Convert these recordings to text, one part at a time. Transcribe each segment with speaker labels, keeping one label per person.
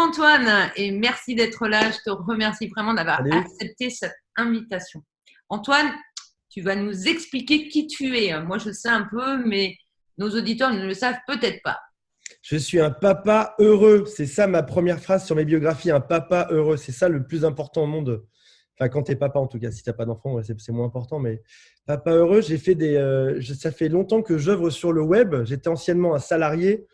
Speaker 1: Antoine et merci d'être là. Je te remercie vraiment d'avoir
Speaker 2: Salut.
Speaker 1: accepté cette invitation. Antoine, tu vas nous expliquer qui tu es. Moi, je sais un peu, mais nos auditeurs ne le savent peut-être pas.
Speaker 2: Je suis un papa heureux. C'est ça ma première phrase sur mes biographies. Un papa heureux. C'est ça le plus important au monde. Enfin, quand tu es papa, en tout cas. Si tu n'as pas d'enfant, ouais, c'est moins important. Mais papa heureux, ça fait longtemps que j'œuvre sur le web. J'étais anciennement un salarié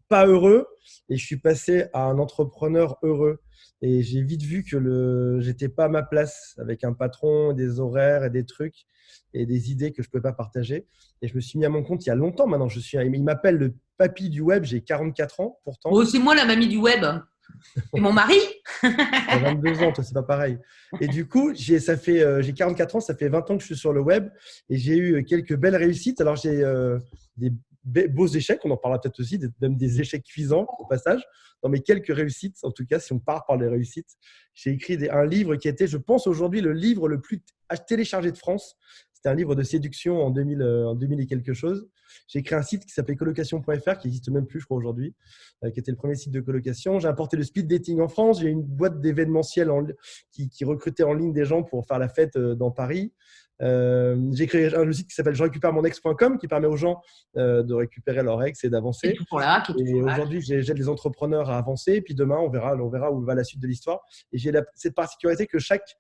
Speaker 2: pas heureux et je suis passé à un entrepreneur heureux. Et j'ai vite vu que j'étais pas à ma place avec un patron, des horaires et des trucs et des idées que je ne pouvais pas partager. Et je me suis mis à mon compte il y a longtemps maintenant. Il m'appelle le papy du web. J'ai 44 ans
Speaker 1: Oh,
Speaker 2: pourtant.
Speaker 1: c'est moi la mamie du web. C'est mon mari.
Speaker 2: Tu as 22 ans, toi, c'est pas pareil. Et du coup, j'ai 44 ans, ça fait 20 ans que je suis sur le web et j'ai eu quelques belles réussites. Alors, j'ai des beaux échecs, on en parlera peut-être aussi, même des échecs cuisants au passage. Dans mes quelques réussites, en tout cas, si on part par les réussites, j'ai écrit un livre qui était, je pense, aujourd'hui le livre le plus téléchargé de France. C'était un livre de séduction en 2000 et quelque chose. J'ai créé un site qui s'appelait colocation.fr, qui n'existe même plus, je crois, aujourd'hui, qui était le premier site de colocation. J'ai importé le speed dating en France. J'ai une boîte d'événementiel qui recrutait en ligne des gens pour faire la fête dans Paris. J'ai créé un site qui s'appelle je récupère mon ex.com qui permet aux gens de récupérer leur ex et
Speaker 1: Qui est
Speaker 2: d'avancer.
Speaker 1: toujours là, qui est
Speaker 2: Et
Speaker 1: toujours là.
Speaker 2: aujourd'hui, j'aide les entrepreneurs à avancer. Et puis demain, on verra où va la suite de l'histoire. Et j'ai cette particularité que chaque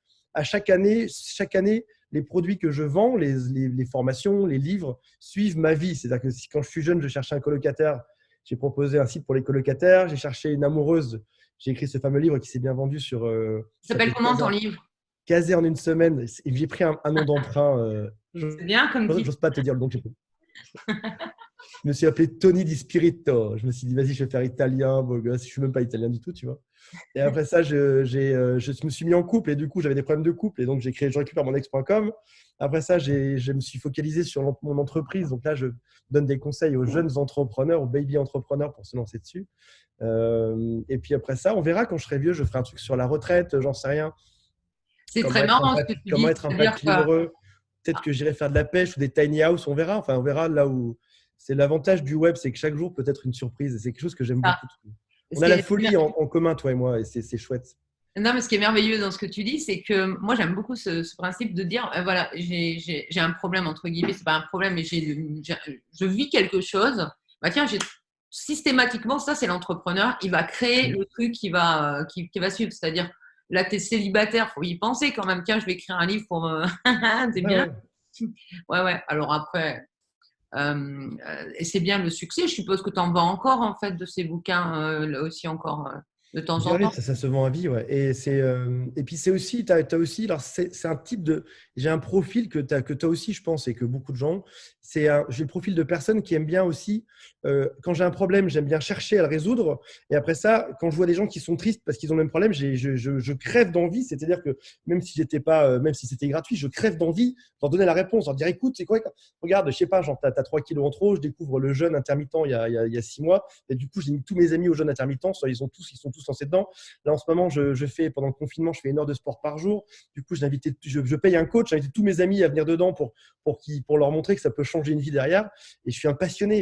Speaker 2: année, les produits que je vends, les formations, les livres, suivent ma vie. C'est-à-dire que quand je suis jeune, je cherchais un colocataire. J'ai proposé un site pour les colocataires. J'ai cherché une amoureuse. J'ai écrit ce fameux livre qui s'est bien vendu
Speaker 1: Ça s'appelle comment ton livre?
Speaker 2: Casé en une semaine. Et j'ai pris un nom d'emprunt.
Speaker 1: C'est bien comme titre.
Speaker 2: J'ose pas te dire le nom que j'ai pris. Je me suis appelé Tony Di Spirito. Je me suis dit, vas-y, je vais faire italien, beau gosse. Je suis même pas italien du tout, tu vois. Et après ça, je me suis mis en couple et du coup, j'avais des problèmes de couple. Et donc, j'ai créé je récupère mon ex.com. Après ça, je me suis focalisé sur mon entreprise. Donc là, je donne des conseils aux jeunes entrepreneurs, aux baby entrepreneurs pour se lancer dessus. Et puis après ça, on verra quand je serai vieux, je ferai un truc sur la retraite, j'en sais rien.
Speaker 1: C'est très marrant ce que tu
Speaker 2: Comment
Speaker 1: dis.
Speaker 2: être un
Speaker 1: C'est-à-dire
Speaker 2: papy
Speaker 1: que
Speaker 2: heureux. Peut-être que j'irai faire de la pêche ou des tiny house, on verra. Enfin, on verra là où. C'est l'avantage du web, c'est que chaque jour peut être une surprise. Et c'est quelque chose que j'aime
Speaker 1: ça.
Speaker 2: beaucoup.
Speaker 1: Ce
Speaker 2: On a
Speaker 1: qui
Speaker 2: la
Speaker 1: est
Speaker 2: folie en commun, toi et moi, et c'est chouette.
Speaker 1: Non, mais ce qui est merveilleux dans ce que tu dis, c'est que moi, j'aime beaucoup ce principe de dire, voilà, j'ai un problème, entre guillemets, c'est pas un problème, mais je vis quelque chose. Bah, tiens, systématiquement, ça, c'est l'entrepreneur. Il va créer le truc qui va suivre. C'est-à-dire, là, tu es célibataire, faut y penser quand même. Tiens, je vais écrire un livre pour me. C'est
Speaker 2: Ouais,
Speaker 1: bien.
Speaker 2: ouais.
Speaker 1: Ouais, ouais. Alors après, et c'est bien le succès. Je suppose que tu en vends encore, en fait, de ces bouquins, là aussi encore, de temps en
Speaker 2: Oui,
Speaker 1: temps.
Speaker 2: ça se vend à vie, ouais. Et puis c'est aussi, t'as aussi, alors c'est un type j'ai un profil que t'as aussi, je pense, et que beaucoup de gens, j'ai le profil de personne qui aime bien aussi, quand j'ai un problème, j'aime bien chercher à le résoudre. Et après ça, quand je vois des gens qui sont tristes parce qu'ils ont le même problème, je crève d'envie. C'est-à-dire que même si j'étais pas, même si c'était gratuit, je crève d'envie de leur donner la réponse, leur dire, écoute, c'est quoi? Regarde, je sais pas, genre, t'as 3 kilos en trop, je découvre le jeûne intermittent il y a 6 mois. Et du coup, j'ai mis tous mes amis au jeûne intermittent, soit ils sont tous lancés dedans. Là, en ce moment, je fais, pendant le confinement, je fais 1 heure de sport par jour. Du coup, je paye un coach, j'invite tous mes amis à venir dedans pour leur montrer que ça peut changer une vie derrière. Et je suis un passionné,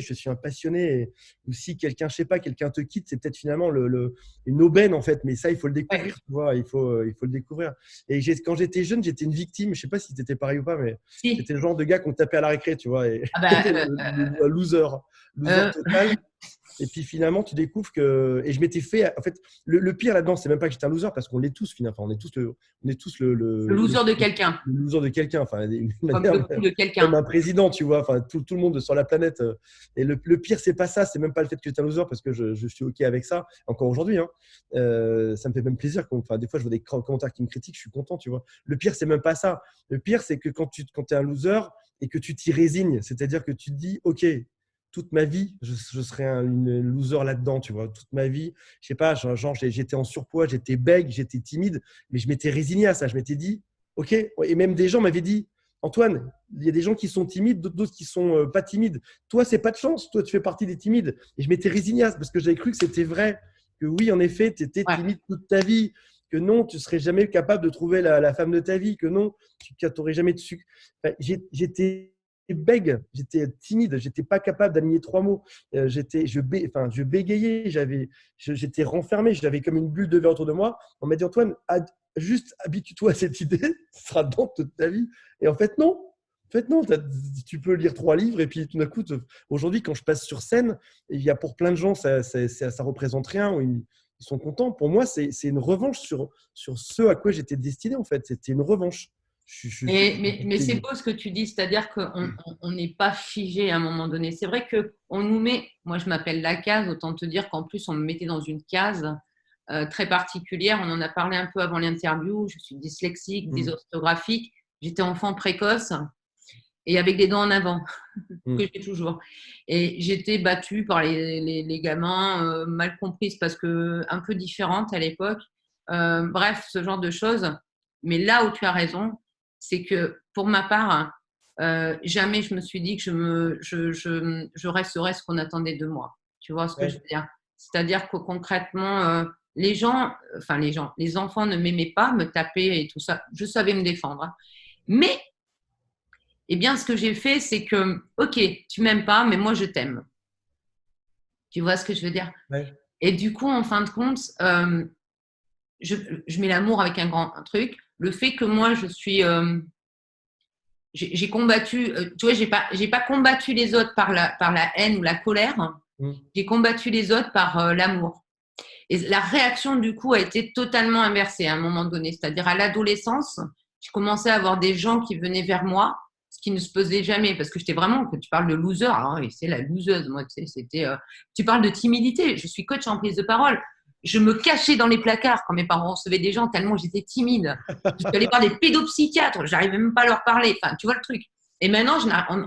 Speaker 2: Et si quelqu'un, je sais pas, quelqu'un te quitte, c'est peut-être finalement une aubaine, en fait. Mais ça, il faut le
Speaker 1: Ouais.
Speaker 2: découvrir, tu vois, il faut le découvrir. Et quand j'étais jeune, j'étais une victime. Je sais pas si c'était pareil ou pas, mais
Speaker 1: Si.
Speaker 2: j'étais le genre de gars qu'on tapait à la récré, tu vois, et
Speaker 1: Ah bah,
Speaker 2: un loser
Speaker 1: euh,
Speaker 2: total. Et puis finalement, tu découvres que. Et je m'étais fait. En fait, le pire là-dedans, c'est même pas que j'étais un loser, parce qu'on l'est tous, finalement. Enfin, on est tous
Speaker 1: le loser de quelqu'un,
Speaker 2: le loser de quelqu'un. Enfin, d'une
Speaker 1: comme
Speaker 2: manière,
Speaker 1: le coup de
Speaker 2: même
Speaker 1: quelqu'un.
Speaker 2: un président, tu vois. Enfin, tout le monde sur la planète. Et le pire, c'est pas ça. C'est même pas le fait que j'étais un loser, parce que je suis OK avec ça. Encore aujourd'hui, hein. Ça me fait même plaisir. Enfin, des fois, je vois des commentaires qui me critiquent, je suis content, tu vois. Le pire, c'est même pas ça. Le pire, c'est que quand tu es un loser et que tu t'y résignes, c'est-à-dire que tu te dis, OK, toute ma vie, je serais une loser là-dedans, tu vois. Toute ma vie, je sais pas, genre j'étais en surpoids, j'étais bègue, j'étais timide, mais je m'étais résigné à ça. Je m'étais dit, OK. Et même des gens m'avaient dit, Antoine, il y a des gens qui sont timides, d'autres qui sont pas timides. Toi, c'est pas de chance. Toi, tu fais partie des timides. Et je m'étais résigné à ça parce que j'avais cru que c'était vrai. Que oui, en effet, tu étais
Speaker 1: Ouais.
Speaker 2: timide toute ta vie. Que non, tu serais jamais capable de trouver la femme de ta vie. Que non, tu n'aurais jamais de succès. Enfin, j'étais bègue, j'étais timide, j'étais pas capable d'aligner trois mots. Je bégayais, j'étais renfermé, j'avais comme une bulle de verre autour de moi. On m'a dit Antoine, juste habitue-toi à cette idée, ce sera dans toute ta vie. Et en fait, non. En fait, non, tu peux lire 3 livres et puis tout d'un coup, aujourd'hui, quand je passe sur scène, il y a pour plein de gens, ça représente rien, ou ils sont contents. Pour moi, c'est une revanche sur ce à quoi j'étais destiné, en fait. C'était une revanche.
Speaker 1: Mais c'est beau ce que tu dis, c'est-à-dire qu'on n'est pas figé à un moment donné. C'est vrai qu'on nous met, moi je m'appelle la case, autant te dire qu'en plus on me mettait dans une case très particulière. On en a parlé un peu avant l'interview. Je suis dyslexique, dysorthographique, j'étais enfant précoce et avec des dents en avant, que j'ai toujours. Et j'étais battue par les gamins, mal comprises parce que un peu différente à l'époque. Bref, ce genre de choses. Mais là où tu as raison, c'est que pour ma part, jamais je me suis dit que je resterais ce qu'on attendait de moi. Tu vois ce que je veux dire? C'est-à-dire que concrètement, les enfants ne m'aimaient pas, me tapaient et tout ça. Je savais me défendre. Mais, eh bien, ce que j'ai fait, c'est que, ok, tu m'aimes pas, mais moi, je t'aime. Tu vois ce que je veux dire? Et du coup, en fin de compte, je mets l'amour avec un truc. Le fait que moi, j'ai combattu, tu vois, j'ai pas combattu les autres par la haine ou la colère. J'ai combattu les autres par l'amour. Et la réaction, du coup, a été totalement inversée à un moment donné. C'est-à-dire, à l'adolescence, j'ai commencé à avoir des gens qui venaient vers moi, ce qui ne se faisait jamais, parce que j'étais vraiment, que tu parles de loser, hein, et c'est la loseuse, moi, tu sais, c'était, tu parles de timidité, je suis coach en prise de parole. Je me cachais dans les placards quand mes parents recevaient des gens tellement j'étais timide. Je suis allée voir des pédopsychiatres, j'arrivais même pas à leur parler. Enfin, tu vois le truc. Et maintenant,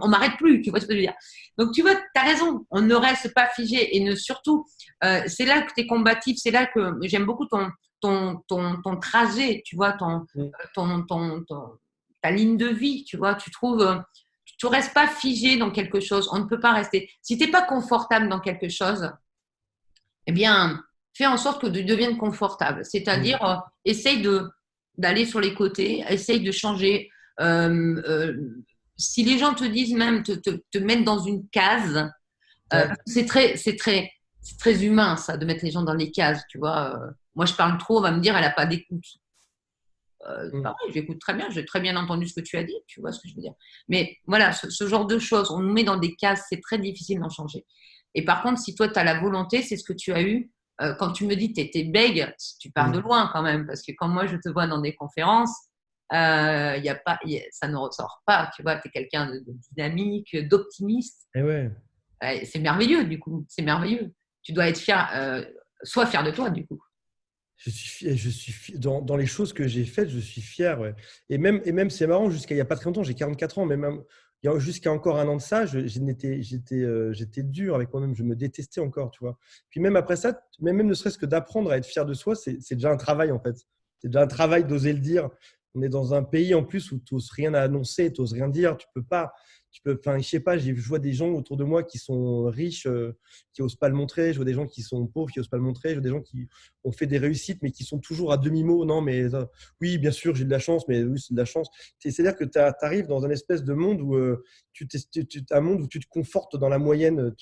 Speaker 1: on m'arrête plus, tu vois ce que je veux dire. Donc, tu vois, tu as raison, on ne reste pas figé. Et surtout, c'est là que tu es combatif, c'est là que j'aime beaucoup ton trajet, tu vois, ta ligne de vie, tu vois. Tu ne restes pas figé dans quelque chose. On ne peut pas rester. Si tu n'es pas confortable dans quelque chose, eh bien, fais en sorte que tu deviennes confortable. C'est-à-dire, essaye d'aller sur les côtés, essaye de changer. Si les gens te disent même te mettre dans une case, c'est très humain, ça, de mettre les gens dans les cases, tu vois. Moi, je parle trop, on va me dire, elle n'a pas d'écoute. Pareil, j'écoute très bien, j'ai très bien entendu ce que tu as dit, tu vois ce que je veux dire. Mais voilà, ce genre de choses, on nous met dans des cases, c'est très difficile d'en changer. Et par contre, si toi, tu as la volonté, c'est ce que tu as eu. Quand tu me dis que tu étais bègue, tu pars de loin quand même, parce que quand moi, je te vois dans des conférences, ça ne ressort pas, tu vois, tu es quelqu'un de dynamique, d'optimiste. C'est merveilleux, du coup, c'est merveilleux. Tu dois être fier, sois fier de toi, du coup.
Speaker 2: Dans les choses que j'ai faites, je suis fier. Ouais. Et même c'est marrant, jusqu'à il n'y a pas très longtemps, j'ai 44 ans, mais même jusqu'à encore un an de ça, j'étais dur avec moi-même, je me détestais encore, tu vois. Puis même après ça, même ne serait-ce que d'apprendre à être fier de soi, c'est déjà un travail en fait. C'est déjà un travail d'oser le dire. On est dans un pays en plus où tu n'oses rien à annoncer, tu n'oses rien dire, tu peux pas. Enfin, je sais pas, je vois des gens autour de moi qui sont riches, qui n'osent pas le montrer. Je vois des gens qui sont pauvres, qui n'osent pas le montrer. Je vois des gens qui ont fait des réussites, mais qui sont toujours à demi-mot. Non, mais oui, bien sûr, j'ai de la chance, mais oui, c'est de la chance. C'est-à-dire que tu arrives dans un espèce de monde où un monde où tu te confortes dans la moyenne.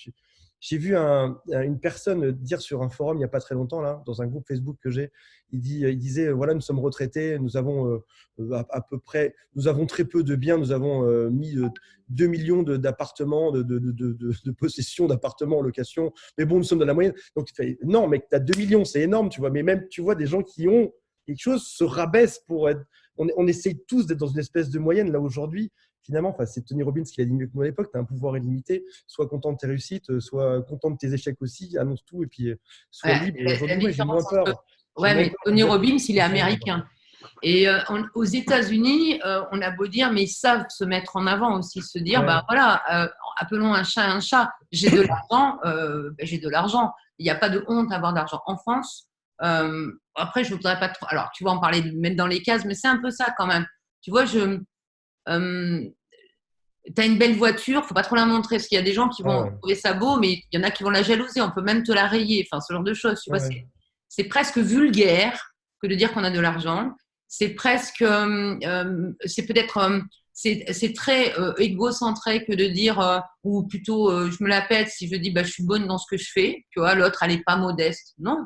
Speaker 2: J'ai vu une personne dire sur un forum il n'y a pas très longtemps, là, dans un groupe Facebook que j'ai, il disait, voilà, nous sommes retraités, nous avons à peu près, nous avons très peu de biens, nous avons mis 2 millions d'appartements, de possessions d'appartements en location, mais bon, nous sommes dans la moyenne. Donc, non, mec, tu as 2 millions, c'est énorme, tu vois, mais même, tu vois, des gens qui ont quelque chose se rabaissent pour être… On essaye tous d'être dans une espèce de moyenne, là, aujourd'hui. Finalement, c'est Tony Robbins qui l'a dit mieux que moi à l'époque, tu as un pouvoir illimité, sois content de tes réussites, sois content de tes échecs aussi, annonce tout et puis sois libre. Et aujourd'hui, j'ai moins peur.
Speaker 1: Mais Tony Robbins, il est américain. Et aux États-Unis, on a beau dire, mais ils savent se mettre en avant aussi, se dire, voilà, appelons un chat, j'ai de l'argent, j'ai de l'argent. Il n'y a pas de honte à avoir d'argent. En France, après, je ne voudrais pas trop… Alors, tu vas en parler, de mettre dans les cases, mais c'est un peu ça quand même. Tu vois, tu as une belle voiture, il ne faut pas trop la montrer, parce qu'il y a des gens qui vont trouver ça beau, mais il y en a qui vont la jalouser, on peut même te la rayer, enfin, ce genre de choses. Tu vois, c'est presque vulgaire que de dire qu'on a de l'argent. C'est presque, c'est peut-être c'est très égocentré que de dire, ou plutôt je me la pète si je dis bah, je suis bonne dans ce que je fais, tu vois, l'autre elle n'est pas modeste. Non,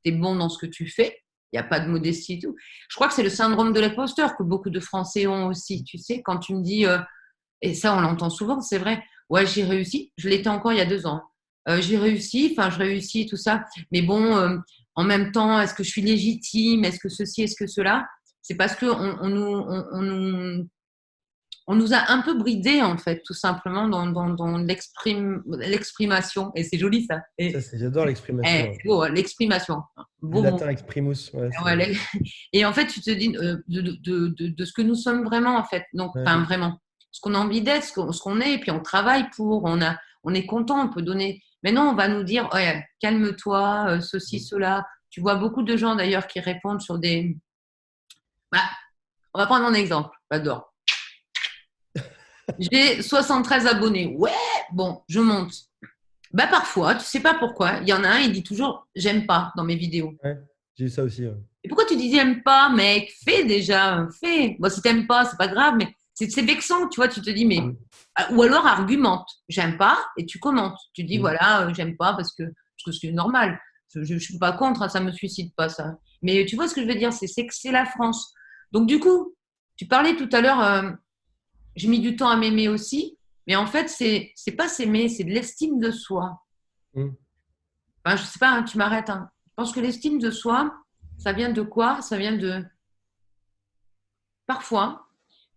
Speaker 1: tu es bon dans ce que tu fais, il n'y a pas de modestie et tout. Je crois que c'est le syndrome de l'imposteur que beaucoup de Français ont aussi, tu sais, quand tu me dis, et ça on l'entend souvent, c'est vrai, ouais j'ai réussi, je l'étais encore il y a 2 ans, j'ai réussi, enfin je réussis tout ça, mais bon, en même temps, est-ce que je suis légitime, est-ce que ceci, est-ce que cela? C'est parce qu'on on nous a un peu bridés, en fait, tout simplement, dans l'exprimation. Et c'est joli, ça.
Speaker 2: J'adore l'exprimation.
Speaker 1: C'est beau, l'exprimation.
Speaker 2: Du
Speaker 1: Beau mot.
Speaker 2: latin exprimus. Ouais,
Speaker 1: Ouais, et en fait, tu te dis de ce que nous sommes vraiment, en fait. Donc,
Speaker 2: ouais.
Speaker 1: enfin, vraiment. Ce qu'on a envie d'être, ce qu'on est, et puis on travaille pour, on est content, on peut donner. Mais non, on va nous dire, ouais, calme-toi, ceci, cela. Tu vois beaucoup de gens, d'ailleurs, qui répondent sur des… Voilà. On va prendre un exemple. J'adore. J'ai 73 abonnés. Ouais, bon, je monte. Bah parfois, tu sais pas pourquoi, il y en a un, il dit toujours j'aime pas dans mes vidéos.
Speaker 2: Ouais, j'ai eu ça aussi. Ouais.
Speaker 1: Et pourquoi tu dis j'aime pas, mec? Fais déjà, fais. Bon, si t'aimes pas, c'est pas grave, mais c'est vexant, tu vois, tu te dis mais ou alors argumente, j'aime pas et tu commentes. Tu dis voilà, j'aime pas parce que c'est normal. Je suis pas contre, hein, ça me suicide pas ça. Mais tu vois ce que je veux dire, c'est que c'est la France. Donc du coup, tu parlais tout à l'heure j'ai mis du temps à m'aimer aussi, mais en fait, c'est pas s'aimer, c'est de l'estime de soi.
Speaker 2: Mm.
Speaker 1: Enfin, je sais pas, hein, tu m'arrêtes. Hein. Je pense que l'estime de soi, ça vient de quoi? Ça vient de… Parfois,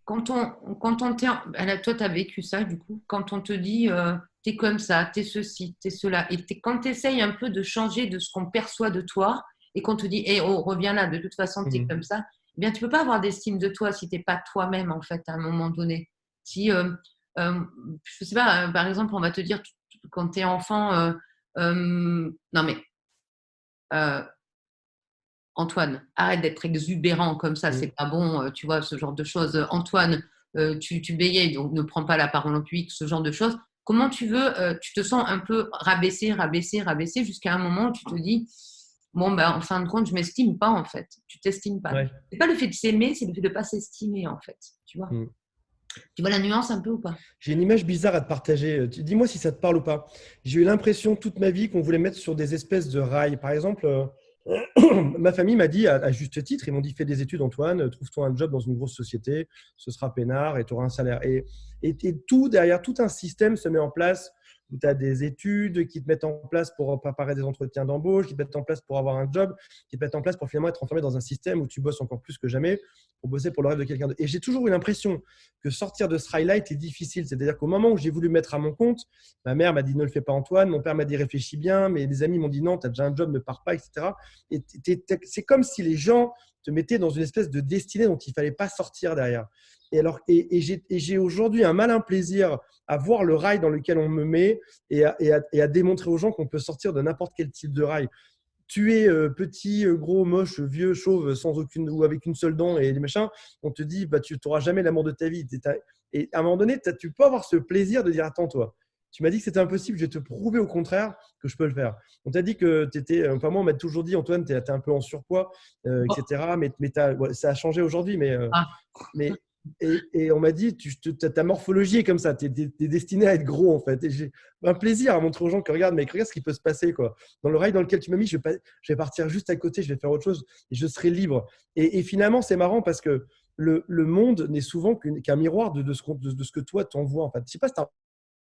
Speaker 1: quand on t'est… Toi, tu as vécu ça, du coup. Quand on te dit, t'es comme ça, t'es ceci, t'es cela. Et quand tu essayes un peu de changer de ce qu'on perçoit de toi, et qu'on te dit, hey, oh, reviens là, de toute façon, t'es comme ça, eh bien, tu peux pas avoir d'estime de toi si t'es pas toi-même, en fait, à un moment donné. Si, je sais pas, par exemple, on va te dire, quand tu es enfant, non mais, euh, Antoine, arrête d'être exubérant comme ça, c'est pas bon, tu vois, ce genre de choses. Antoine, tu bégayes, donc ne prends pas la parole en public, ce genre de choses. Comment tu veux, tu te sens un peu rabaissé, rabaissé, rabaissé, jusqu'à un moment où tu te dis, bon, ben, en fin de compte, je m'estime pas, en fait. Tu t'estimes pas.
Speaker 2: Ouais.
Speaker 1: C'est pas le fait de s'aimer, c'est le fait de pas s'estimer, en fait. Tu vois.
Speaker 2: Mm.
Speaker 1: Tu vois la nuance un peu ou pas?
Speaker 2: J'ai une image bizarre à te partager. Dis-moi si ça te parle ou pas. J'ai eu l'impression toute ma vie qu'on voulait mettre sur des espèces de rails. Par exemple, ma famille m'a dit, à juste titre, ils m'ont dit fais des études, Antoine, trouve-toi un job dans une grosse société, ce sera peinard et tu auras un salaire. Et tout derrière, tout un système se met en place où tu as des études qui te mettent en place pour préparer des entretiens d'embauche, qui te mettent en place pour avoir un job, qui te mettent en place pour finalement être enfermé dans un système où tu bosses encore plus que jamais pour bosser pour le rêve de quelqu'un d'autre. Et j'ai toujours eu l'impression que sortir de ce rail-là était difficile. C'est-à-dire qu'au moment où j'ai voulu mettre à mon compte, ma mère m'a dit ne le fais pas, Antoine. Mon père m'a dit réfléchis bien. Mais des amis m'ont dit non, tu as déjà un job, ne pars pas, etc. Et c'est comme si les gens te mettaient dans une espèce de destinée dont il ne fallait pas sortir derrière. Et j'ai aujourd'hui un malin plaisir à voir le rail dans lequel on me met et à démontrer aux gens qu'on peut sortir de n'importe quel type de rail. Tu es petit, gros, moche, vieux, chauve, sans aucune ou avec une seule dent et des machins, on te dit bah, tu n'auras jamais l'amour de ta vie. Et à un moment donné, tu peux avoir ce plaisir de dire attends, toi, tu m'as dit que c'était impossible, je vais te prouver au contraire que je peux le faire. On t'a dit que tu étais, enfin moi on m'a toujours dit Antoine, tu es un peu en surpoids, etc. Mais ça a changé aujourd'hui, mais et on m'a dit ta morphologie est comme ça, tu es destiné à être gros en fait. Et j'ai un plaisir à montrer aux gens que regarde ce qui peut se passer quoi. Dans le rail dans lequel tu m'as mis, je vais partir juste à côté, je vais faire autre chose et je serai libre. Et finalement, c'est marrant parce que le monde n'est souvent qu'un miroir de ce que toi t'envoies en fait. Je sais pas si tu as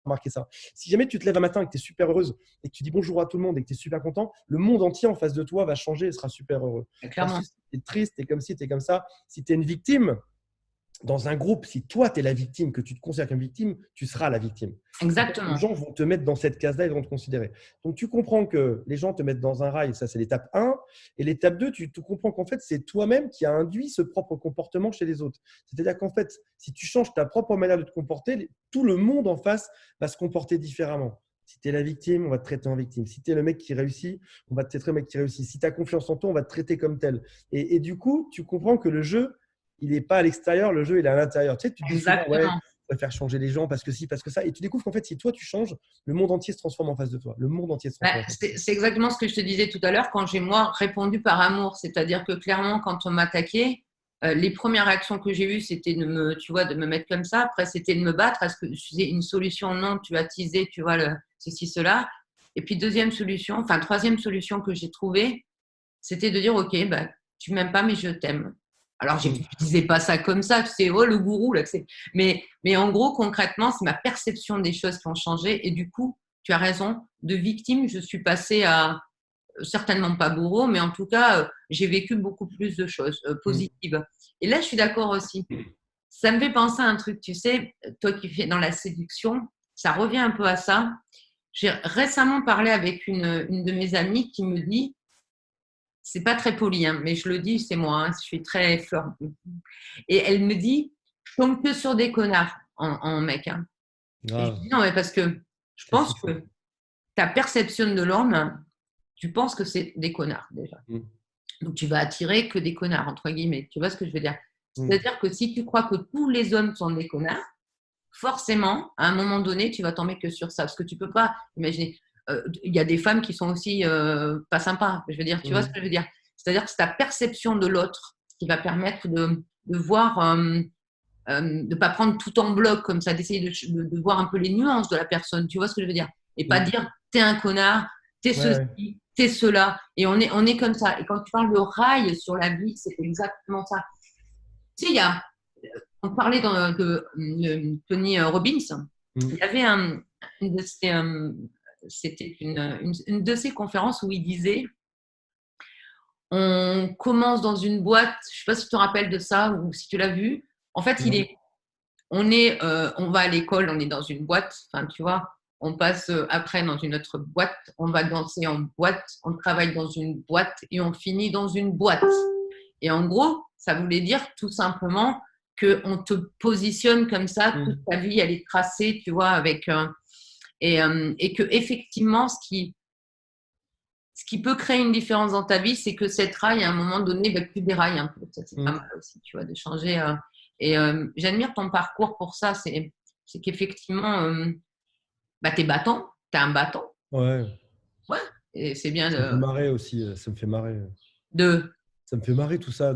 Speaker 2: remarqué ça. Si jamais tu te lèves un matin et que tu es super heureuse et que tu dis bonjour à tout le monde et que tu es super content, le monde entier en face de toi va changer et sera super heureux.
Speaker 1: Clairement.
Speaker 2: Si tu es triste, tu es comme ci, tu es comme ça. Si tu es une victime, dans un groupe, si toi, tu es la victime, que tu te considères comme victime, tu seras la victime.
Speaker 1: Exactement.
Speaker 2: Les gens vont te mettre dans cette case-là, ils vont te considérer. Donc, tu comprends que les gens te mettent dans un rail, ça, c'est l'étape 1. Et l'étape 2, tu comprends qu'en fait, c'est toi-même qui a induit ce propre comportement chez les autres. C'est-à-dire qu'en fait, si tu changes ta propre manière de te comporter, tout le monde en face va se comporter différemment. Si tu es la victime, on va te traiter en victime. Si tu es le mec qui réussit, on va te traiter le mec qui réussit. Si tu as confiance en toi, on va te traiter comme tel. Et du coup, tu comprends que le jeu, il n'est pas à l'extérieur, le jeu, il est à l'intérieur. Tu sais, tu te dis souvent, ouais, on va faire changer les gens parce que si, parce que ça. Et tu découvres qu'en fait, si toi, tu changes, le monde entier se transforme en face de toi. Le monde entier se transforme.
Speaker 1: C'est exactement ce que je te disais tout à l'heure quand j'ai, moi, répondu par amour. C'est-à-dire que clairement, quand on m'attaquait, Les premières réactions que j'ai eues, c'était de me mettre comme ça. Après, c'était de me battre. Est-ce que c'est une solution? Non, tu as teasé, tu vois, ceci, cela. Et puis, troisième solution que j'ai trouvée, c'était de dire, OK, bah, tu m'aimes pas, mais je t'aime. Alors, je ne disais pas ça comme ça, tu sais, oh, le gourou, là. Mais en gros, concrètement, c'est ma perception des choses qui ont changé. Et du coup, tu as raison, de victime, je suis passée à certainement pas bourreau, mais en tout cas, j'ai vécu beaucoup plus de choses positives. Et là, je suis d'accord aussi. Ça me fait penser à un truc, tu sais, toi qui fais dans la séduction, ça revient un peu à ça. J'ai récemment parlé avec une de mes amies qui me dit, c'est pas très poli, hein, mais je le dis, c'est moi, hein, je suis très fleur. Et elle me dit, je tombe que sur des connards en mec. Hein. Et je
Speaker 2: Grave.
Speaker 1: dis, non, mais parce que je
Speaker 2: C'est fou,
Speaker 1: pense
Speaker 2: ça.
Speaker 1: que ta perception de l'homme, tu penses que c'est des connards déjà. Donc, tu vas attirer que des connards, entre guillemets. Tu vois ce que je veux dire? C'est-à-dire que si tu crois que tous les hommes sont des connards, forcément, à un moment donné, tu vas tomber que sur ça. Parce que tu peux pas imaginer. Il y a des femmes qui sont aussi pas sympas. Je veux dire, tu vois ce que je veux dire? C'est-à-dire que c'est ta perception de l'autre qui va permettre de voir, de ne pas prendre tout en bloc comme ça, d'essayer de voir un peu les nuances de la personne. Tu vois ce que je veux dire? Et pas dire, t'es un connard, t'es
Speaker 2: Ouais, ouais.
Speaker 1: ceci, t'es cela. Et on est comme ça. Et quand tu parles de rail sur la vie, c'est exactement ça. Tu sais, on parlait de Tony Robbins. Il y avait une de ses, c'était une de ses conférences où il disait on commence dans une boîte, je ne sais pas si tu te rappelles de ça ou si tu l'as vu. En fait,
Speaker 2: Non.
Speaker 1: on va à l'école, on est dans une boîte, enfin, tu vois, on passe après dans une autre boîte, on va danser en boîte, on travaille dans une boîte et on finit dans une boîte. Et en gros, ça voulait dire tout simplement qu'on te positionne comme ça, toute ta vie, elle est tracée, tu vois, et que effectivement, ce qui peut créer une différence dans ta vie, c'est que cette rail, à un moment donné, tu dérailles un peu. Ça, c'est pas mal aussi, tu vois, de changer. Et j'admire ton parcours pour ça. C'est qu'effectivement, t'es battant, t'es un battant.
Speaker 2: Ouais.
Speaker 1: Ouais. Et c'est bien
Speaker 2: Ça me fait marrer aussi. Ça me fait marrer.
Speaker 1: de.
Speaker 2: Ça me fait marrer tout ça,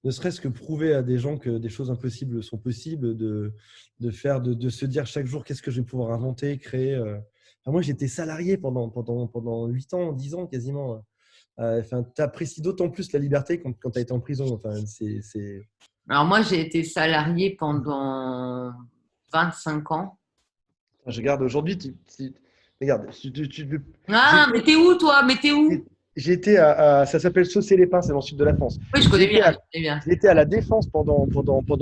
Speaker 2: ne serait-ce que prouver à des gens que des choses impossibles sont possibles, de se dire chaque jour qu'est-ce que je vais pouvoir inventer, créer. Enfin, moi, j'étais salarié pendant 8 ans, 10 ans quasiment. Enfin, tu apprécies d'autant plus la liberté quand tu as été en prison. Enfin,
Speaker 1: Alors moi, j'ai été salariée pendant 25 ans.
Speaker 2: Je garde aujourd'hui. Regarde,
Speaker 1: Ah, mais t'es où, toi? Mais t'es où?
Speaker 2: j'étais ça s'appelle Saucé-les-Pins, c'est dans le sud de la France.
Speaker 1: Oui, je connais bien.
Speaker 2: J'étais à,
Speaker 1: Je connais bien.
Speaker 2: j'étais à la Défense pendant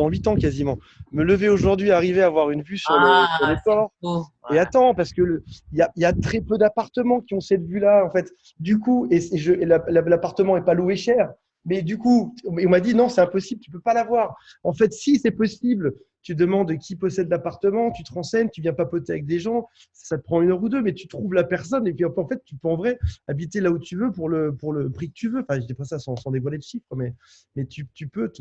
Speaker 2: 8 ans quasiment. Me lever aujourd'hui, arriver à avoir une vue sur le
Speaker 1: Ah, c'est
Speaker 2: port.
Speaker 1: beau.
Speaker 2: Et
Speaker 1: Ouais.
Speaker 2: attends, parce que il y a très peu d'appartements qui ont cette vue-là, en fait. Du coup, l'appartement n'est pas loué cher. Mais du coup, on m'a dit non, c'est impossible, tu peux pas l'avoir. En fait, si c'est possible, tu demandes qui possède l'appartement, tu te renseignes, tu viens papoter avec des gens, ça te prend 1 heure ou deux, mais tu trouves la personne et puis en fait, tu peux en vrai habiter là où tu veux pour le prix que tu veux. Enfin, je dis pas ça sans dévoiler de chiffres, mais tu peux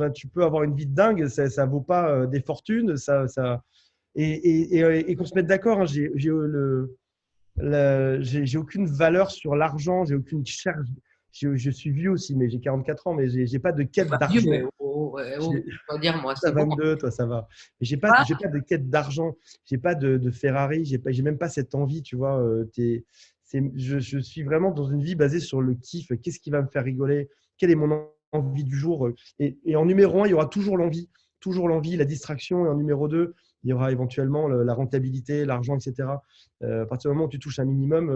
Speaker 2: avoir une vie de dingue, ça vaut pas des fortunes, et qu'on se mette d'accord, hein, j'ai aucune valeur sur l'argent, j'ai aucune charge. Je suis vieux aussi, mais j'ai 44 ans, mais j'ai pas de quête
Speaker 1: Pas vieux,
Speaker 2: d'argent.
Speaker 1: mais
Speaker 2: J'ai-
Speaker 1: je dois dire, moi,
Speaker 2: T'as
Speaker 1: c'est bon.
Speaker 2: 22, toi, ça va. Mais
Speaker 1: Pas.
Speaker 2: j'ai pas de quête d'argent, j'ai pas de Ferrari, j'ai même pas cette envie, tu vois. Je suis vraiment dans une vie basée sur le kiff. Qu'est-ce qui va me faire rigoler? Quelle est mon envie du jour? Et en numéro 1, il y aura toujours l'envie, la distraction. Et en numéro 2, il y aura éventuellement la rentabilité, l'argent, etc. À partir du moment où tu touches un minimum,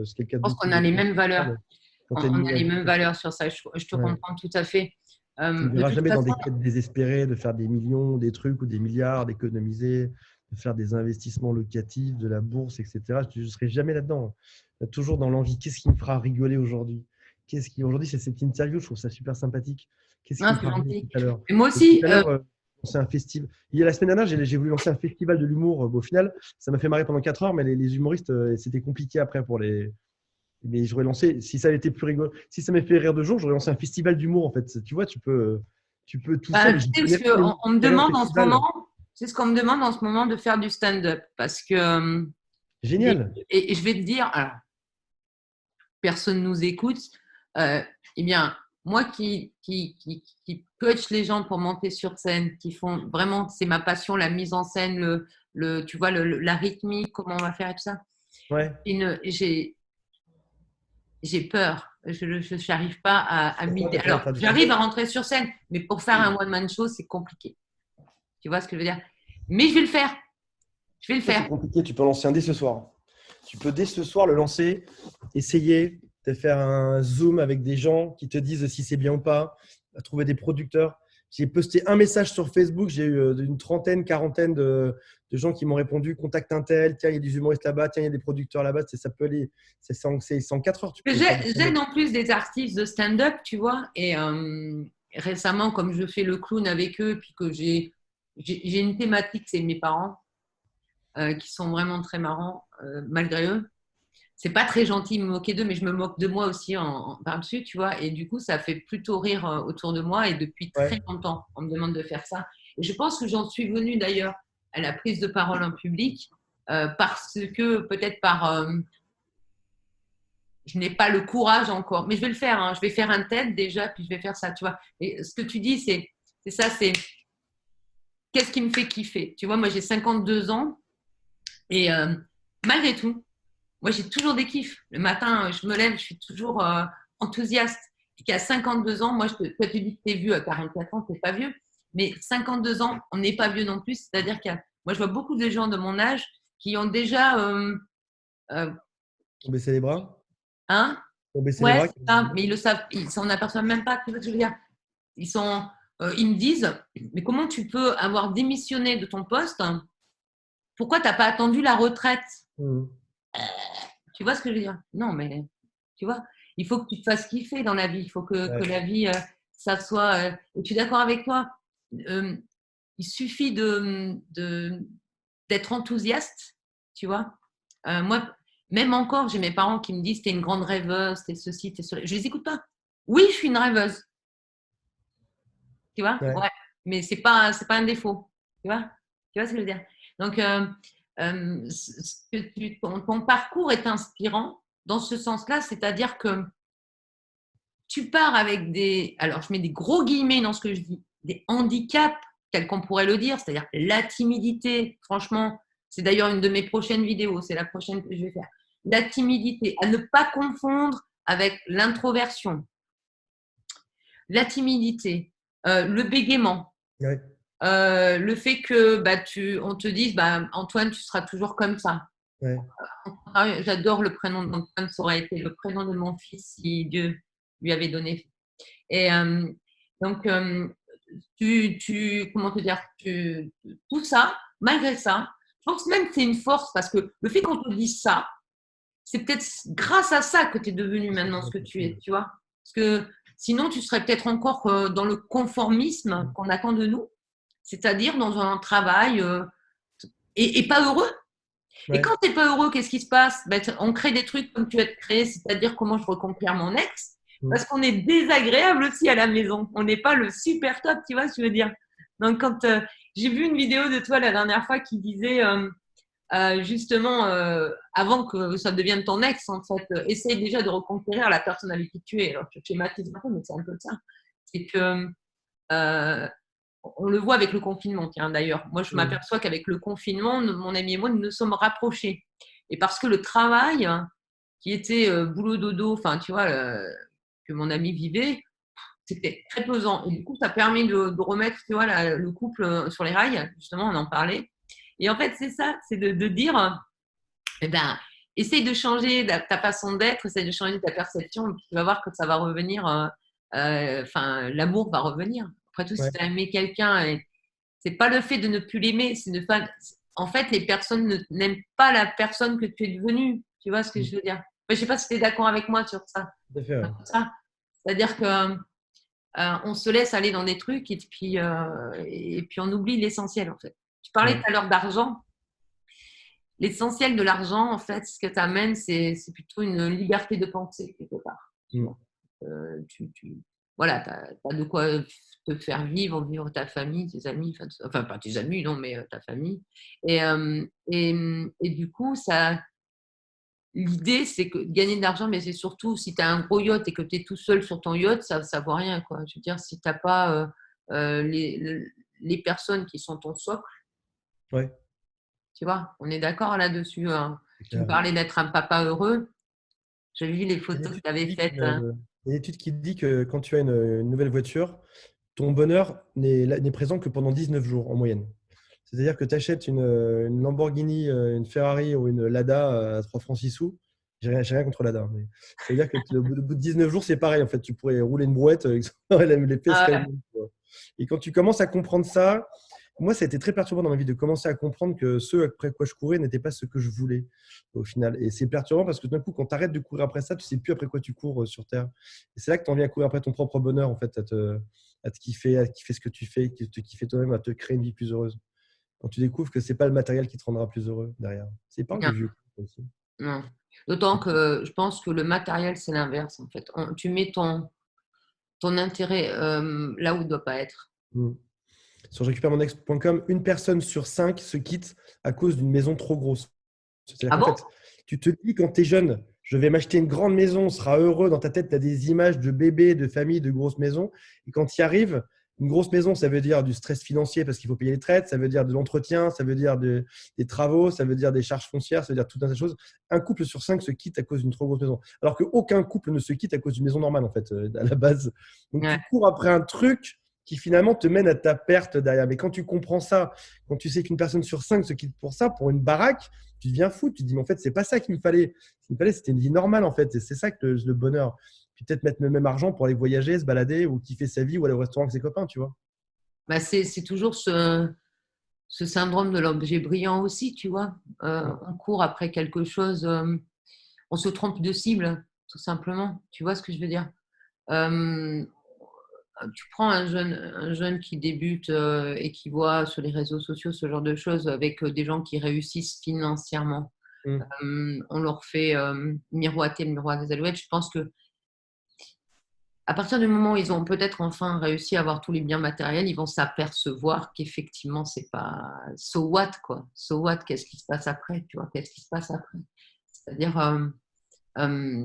Speaker 2: ce qui est le cas
Speaker 1: Je
Speaker 2: de
Speaker 1: pense
Speaker 2: beaucoup
Speaker 1: qu'on a les
Speaker 2: de
Speaker 1: mêmes valeurs.
Speaker 2: personnes, quand
Speaker 1: On
Speaker 2: tu as
Speaker 1: a les
Speaker 2: une,
Speaker 1: mêmes valeurs sur ça. Je te
Speaker 2: ouais.
Speaker 1: comprends tout à fait.
Speaker 2: Tu ne me
Speaker 1: De
Speaker 2: verras
Speaker 1: toute
Speaker 2: jamais dans des
Speaker 1: façon,
Speaker 2: quêtes désespérées de faire des millions, des trucs ou des milliards, d'économiser, de faire des investissements locatifs, de la bourse, etc. Je ne serai jamais là-dedans. Toujours dans l'envie. Qu'est-ce qui me fera rigoler aujourd'hui? Aujourd'hui, c'est cette interview, je trouve ça super sympathique. Qu'est-ce qui
Speaker 1: non,
Speaker 2: me
Speaker 1: c'est
Speaker 2: fera rigoler
Speaker 1: gentil.
Speaker 2: tout à l'heure?
Speaker 1: Et moi
Speaker 2: Et tout
Speaker 1: aussi,
Speaker 2: à l'heure, c'est un festival. Il y a la semaine dernière, j'ai voulu lancer un festival de l'humour. Au final, ça m'a fait marrer pendant 4 heures, mais les humoristes, c'était compliqué après pour les. Mais j'aurais lancé, si ça avait été plus rigolo, si ça m'avait fait rire 2 jours, j'aurais lancé un festival d'humour en fait. Tu vois, tu peux tout seul. Je
Speaker 1: tu sais,
Speaker 2: connais
Speaker 1: parce
Speaker 2: pas les
Speaker 1: qu'on
Speaker 2: mots
Speaker 1: on me
Speaker 2: qui allaient en
Speaker 1: demande en ce
Speaker 2: festival.
Speaker 1: moment, c'est ce qu'on me demande en ce moment de faire du stand-up. Parce que,
Speaker 2: Génial.
Speaker 1: et je vais te dire, alors, personne nous écoute. Eh bien, moi qui coach les gens pour monter sur scène, qui font vraiment, c'est ma passion, la mise en scène, tu vois, la rythmique, comment on va faire et tout ça.
Speaker 2: Ouais.
Speaker 1: J'ai peur. Je n'arrive pas à
Speaker 2: Pourquoi
Speaker 1: m'idée.
Speaker 2: t'as peur?
Speaker 1: Alors,
Speaker 2: T'as du
Speaker 1: j'arrive à
Speaker 2: complexe?
Speaker 1: rentrer sur scène, mais pour faire un one-man show, c'est compliqué. Tu vois ce que je veux dire? Mais je vais le faire. Je vais le
Speaker 2: Ça, c'est
Speaker 1: faire.
Speaker 2: compliqué. Tu peux lancer un dès ce soir. Tu peux dès ce soir le lancer, essayer de faire un Zoom avec des gens qui te disent si c'est bien ou pas, à trouver des producteurs. J'ai posté un message sur Facebook, j'ai eu une trentaine, quarantaine de gens qui m'ont répondu contacte un tel, tiens, il y a des humoristes là-bas, tiens, il y a des producteurs là-bas. Ça peut aller, c'est en 4 heures, tu peux faire du
Speaker 1: J'aide
Speaker 2: stand-up.
Speaker 1: en plus des artistes de stand-up, tu vois. Et récemment, comme je fais le clown avec eux, puis que j'ai une thématique, c'est mes parents, qui sont vraiment très marrants, malgré eux. C'est pas très gentil de me moquer d'eux, mais je me moque de moi aussi par-dessus, tu vois. Et du coup, ça fait plutôt rire autour de moi. Et depuis très
Speaker 2: Ouais.
Speaker 1: longtemps, on me demande de faire ça. Et je pense que j'en suis venue d'ailleurs à la prise de parole en public parce que peut-être je n'ai pas le courage encore, mais je vais le faire. Hein. Je vais faire un TED déjà, puis je vais faire ça, tu vois. Et ce que tu dis, c'est ça, c'est qu'est-ce qui me fait kiffer. Tu vois, moi j'ai 52 ans et malgré tout, moi, j'ai toujours des kiffs. Le matin, je me lève, je suis toujours enthousiaste. Et qu'à 52 ans, moi, toi, tu dis que tu es vieux à 44 ans, tu n'es pas vieux. Mais 52 ans, on n'est pas vieux non plus. C'est-à-dire que moi, je vois beaucoup de gens de mon âge qui ont déjà. Euh,
Speaker 2: On baisser les bras.
Speaker 1: hein
Speaker 2: On baisser les
Speaker 1: Ouais,
Speaker 2: bras.
Speaker 1: c'est ça. Mais ils le savent, ils s'en aperçoivent même pas. Tu vois ce que je veux dire? Ils me disent, mais comment tu peux avoir démissionné de ton poste? Pourquoi tu n'as pas attendu la retraite?
Speaker 2: Mhm.
Speaker 1: Tu vois ce que je veux dire? Non, mais tu vois, il faut que tu te fasses kiffer dans la vie. Il faut que
Speaker 2: Ouais.
Speaker 1: la vie, ça soit. Et tu es d'accord avec toi? Euh, il suffit d'être enthousiaste, tu vois. Moi, même encore, j'ai mes parents qui me disent t'es une grande rêveuse, t'es ceci, t'es cela. Je les écoute pas. Oui, je suis une rêveuse, tu vois.
Speaker 2: Ouais.
Speaker 1: Ouais, mais c'est pas un défaut, tu vois ce que je veux dire. Donc, ton parcours est inspirant dans ce sens-là, c'est-à-dire que tu pars avec alors je mets des gros guillemets dans ce que je dis, des handicaps, tel qu'on pourrait le dire, c'est-à-dire la timidité, franchement, c'est d'ailleurs une de mes prochaines vidéos, c'est la prochaine que je vais faire. La timidité, à ne pas confondre avec l'introversion. La timidité, le bégaiement,
Speaker 2: Ouais.
Speaker 1: le fait que on te dise Antoine, tu seras toujours comme ça.
Speaker 2: Ouais.
Speaker 1: J'adore le prénom d'Antoine, ça aurait été le prénom de mon fils si Dieu lui avait donné. Et donc, comment te dire, tout ça, malgré ça, je pense même que c'est une force parce que le fait qu'on te dise ça, c'est peut-être grâce à ça que tu es devenu maintenant ce que tu es, tu vois. Parce que sinon, tu serais peut-être encore dans le conformisme qu'on attend de nous, c'est-à-dire dans un travail et pas heureux. Et
Speaker 2: Ouais.
Speaker 1: quand tu n'es pas heureux, qu'est-ce qui se passe? On crée des trucs comme tu vas te créer, c'est-à-dire comment je reconquiers mon ex,
Speaker 2: Mhm.
Speaker 1: parce qu'on est désagréable aussi à la maison. On n'est pas le super top, tu vois ce que je veux dire? Donc, quand j'ai vu une vidéo de toi la dernière fois qui disait justement, avant que ça devienne ton ex, en fait, essaye déjà de reconquérir la personne avec qui tu es. Alors, je schématise un peu, mais c'est un peu ça. C'est que euh, on le voit avec le confinement, tiens, d'ailleurs. Moi, je
Speaker 2: Mhm.
Speaker 1: m'aperçois qu'avec le confinement, mon ami et moi, nous nous sommes rapprochés. Et parce que le travail, qui était boulot dodo, enfin, tu vois, que mon ami vivait, c'était très pesant. Et du coup, ça permet de remettre, tu vois, le couple sur les rails. Justement, on en parlait. Et en fait, c'est ça, c'est de dire, eh ben, essaye de changer ta façon d'être, essaye de changer ta perception, et puis tu vas voir que ça va revenir. Enfin, l'amour va revenir. Après tout, si
Speaker 2: Ouais.
Speaker 1: tu as aimé quelqu'un, c'est pas le fait de ne plus l'aimer, c'est ne pas. En fait, les personnes n'aiment pas la personne que tu es devenue. Tu vois ce que
Speaker 2: Mhm.
Speaker 1: je veux dire? Je sais pas si tu es d'accord avec moi sur ça.
Speaker 2: Tout à fait. Ouais.
Speaker 1: C'est-à-dire que on se laisse aller dans des trucs et puis on oublie l'essentiel en fait. Tu parlais tout
Speaker 2: Ouais.
Speaker 1: à l'heure d'argent. L'essentiel de l'argent, en fait, ce que tu amènes, c'est plutôt une liberté de pensée quelque part. Tu
Speaker 2: Mhm.
Speaker 1: vois. Voilà, tu as de quoi te faire vivre ta famille, tes amis, enfin pas tes amis, non, mais ta famille. Et, et du coup, l'idée, c'est que gagner de l'argent, mais c'est surtout si tu as un gros yacht et que tu es tout seul sur ton yacht, ça ne vaut rien, quoi. Je veux dire, si tu n'as pas les personnes qui sont ton socle,
Speaker 2: Ouais,
Speaker 1: tu vois, on est d'accord là-dessus, hein.
Speaker 2: c'est
Speaker 1: Tu me
Speaker 2: clair.
Speaker 1: parlais d'être un papa heureux. J'ai vu les
Speaker 2: Il y a une
Speaker 1: photos que
Speaker 2: étude
Speaker 1: tu
Speaker 2: qui
Speaker 1: avais
Speaker 2: dit
Speaker 1: faites, hein.
Speaker 2: il y a une étude qui dit que quand tu as une nouvelle voiture, ton bonheur n'est présent que pendant 19 jours en moyenne. C'est-à-dire que tu achètes une Lamborghini, une Ferrari ou une Lada à 3 francs 6 sous. J'ai rien contre Lada, mais ça veut dire que au bout de 19 jours, c'est pareil. En fait, tu pourrais rouler une brouette, l'effet
Speaker 1: Ah
Speaker 2: serait le
Speaker 1: ouais.
Speaker 2: même, tu vois. Et quand tu commences à comprendre ça, moi, ça a été très perturbant dans ma vie de commencer à comprendre que ce après quoi je courais n'était pas ce que je voulais au final. Et c'est perturbant parce que d'un coup, quand tu arrêtes de courir après ça, tu sais plus après quoi tu cours sur Terre. Et c'est là que tu en viens à courir après ton propre bonheur, en fait, à te kiffer ce que tu fais, à te kiffer toi-même, à te créer une vie plus heureuse. Quand tu découvres que c'est pas le matériel qui te rendra plus heureux derrière. C'est pas de
Speaker 1: Non,
Speaker 2: vieux aussi.
Speaker 1: non. D'autant que je pense que le matériel, c'est l'inverse, en fait. Tu mets ton intérêt là où il ne doit pas être.
Speaker 2: Mm. Sur j'récupère-mon-ex.com, une personne sur 5 se quitte à cause d'une maison trop grosse. C'est-à-dire
Speaker 1: Ah
Speaker 2: qu'en
Speaker 1: bon?
Speaker 2: fait, tu te dis quand tu es jeune, je vais m'acheter une grande maison, on sera heureux. Dans ta tête, tu as des images de bébés, de familles, de grosses maisons. Et quand tu y arrives, une grosse maison, ça veut dire du stress financier parce qu'il faut payer les traites, ça veut dire de l'entretien, ça veut dire des travaux, ça veut dire des charges foncières, ça veut dire tout un tas de choses. Un couple sur 5 se quitte à cause d'une trop grosse maison. Alors qu'aucun couple ne se quitte à cause d'une maison normale, en fait, à la base. Donc
Speaker 1: Ouais.
Speaker 2: tu cours après un truc qui finalement te mène à ta perte derrière. Mais quand tu comprends ça, quand tu sais qu'une personne sur 5 se quitte pour ça, pour une baraque, tu deviens fou. Tu te dis, mais en fait, c'est pas ça qu'il me fallait. Ce qu'il me fallait, c'était une vie normale, en fait. Et c'est ça que le bonheur. Puis peut-être mettre le même argent pour aller voyager, se balader ou kiffer sa vie ou aller au restaurant avec ses copains, tu vois.
Speaker 1: Bah, c'est toujours ce syndrome de l'objet brillant aussi, tu vois. On court après quelque chose, on se trompe de cible, tout simplement. Tu vois ce que je veux dire? Euh, Tu prends un jeune qui débute et qui voit sur les réseaux sociaux ce genre de choses avec des gens qui réussissent financièrement.
Speaker 2: Mm.
Speaker 1: On leur fait miroiter le miroir des alouettes. Je pense que à partir du moment où ils ont peut-être enfin réussi à avoir tous les biens matériels, ils vont s'apercevoir qu'effectivement, c'est pas so what, quoi. So what, qu'est-ce qui se passe après, tu vois, qu'est-ce qui se passe après. C'est-à-dire, euh,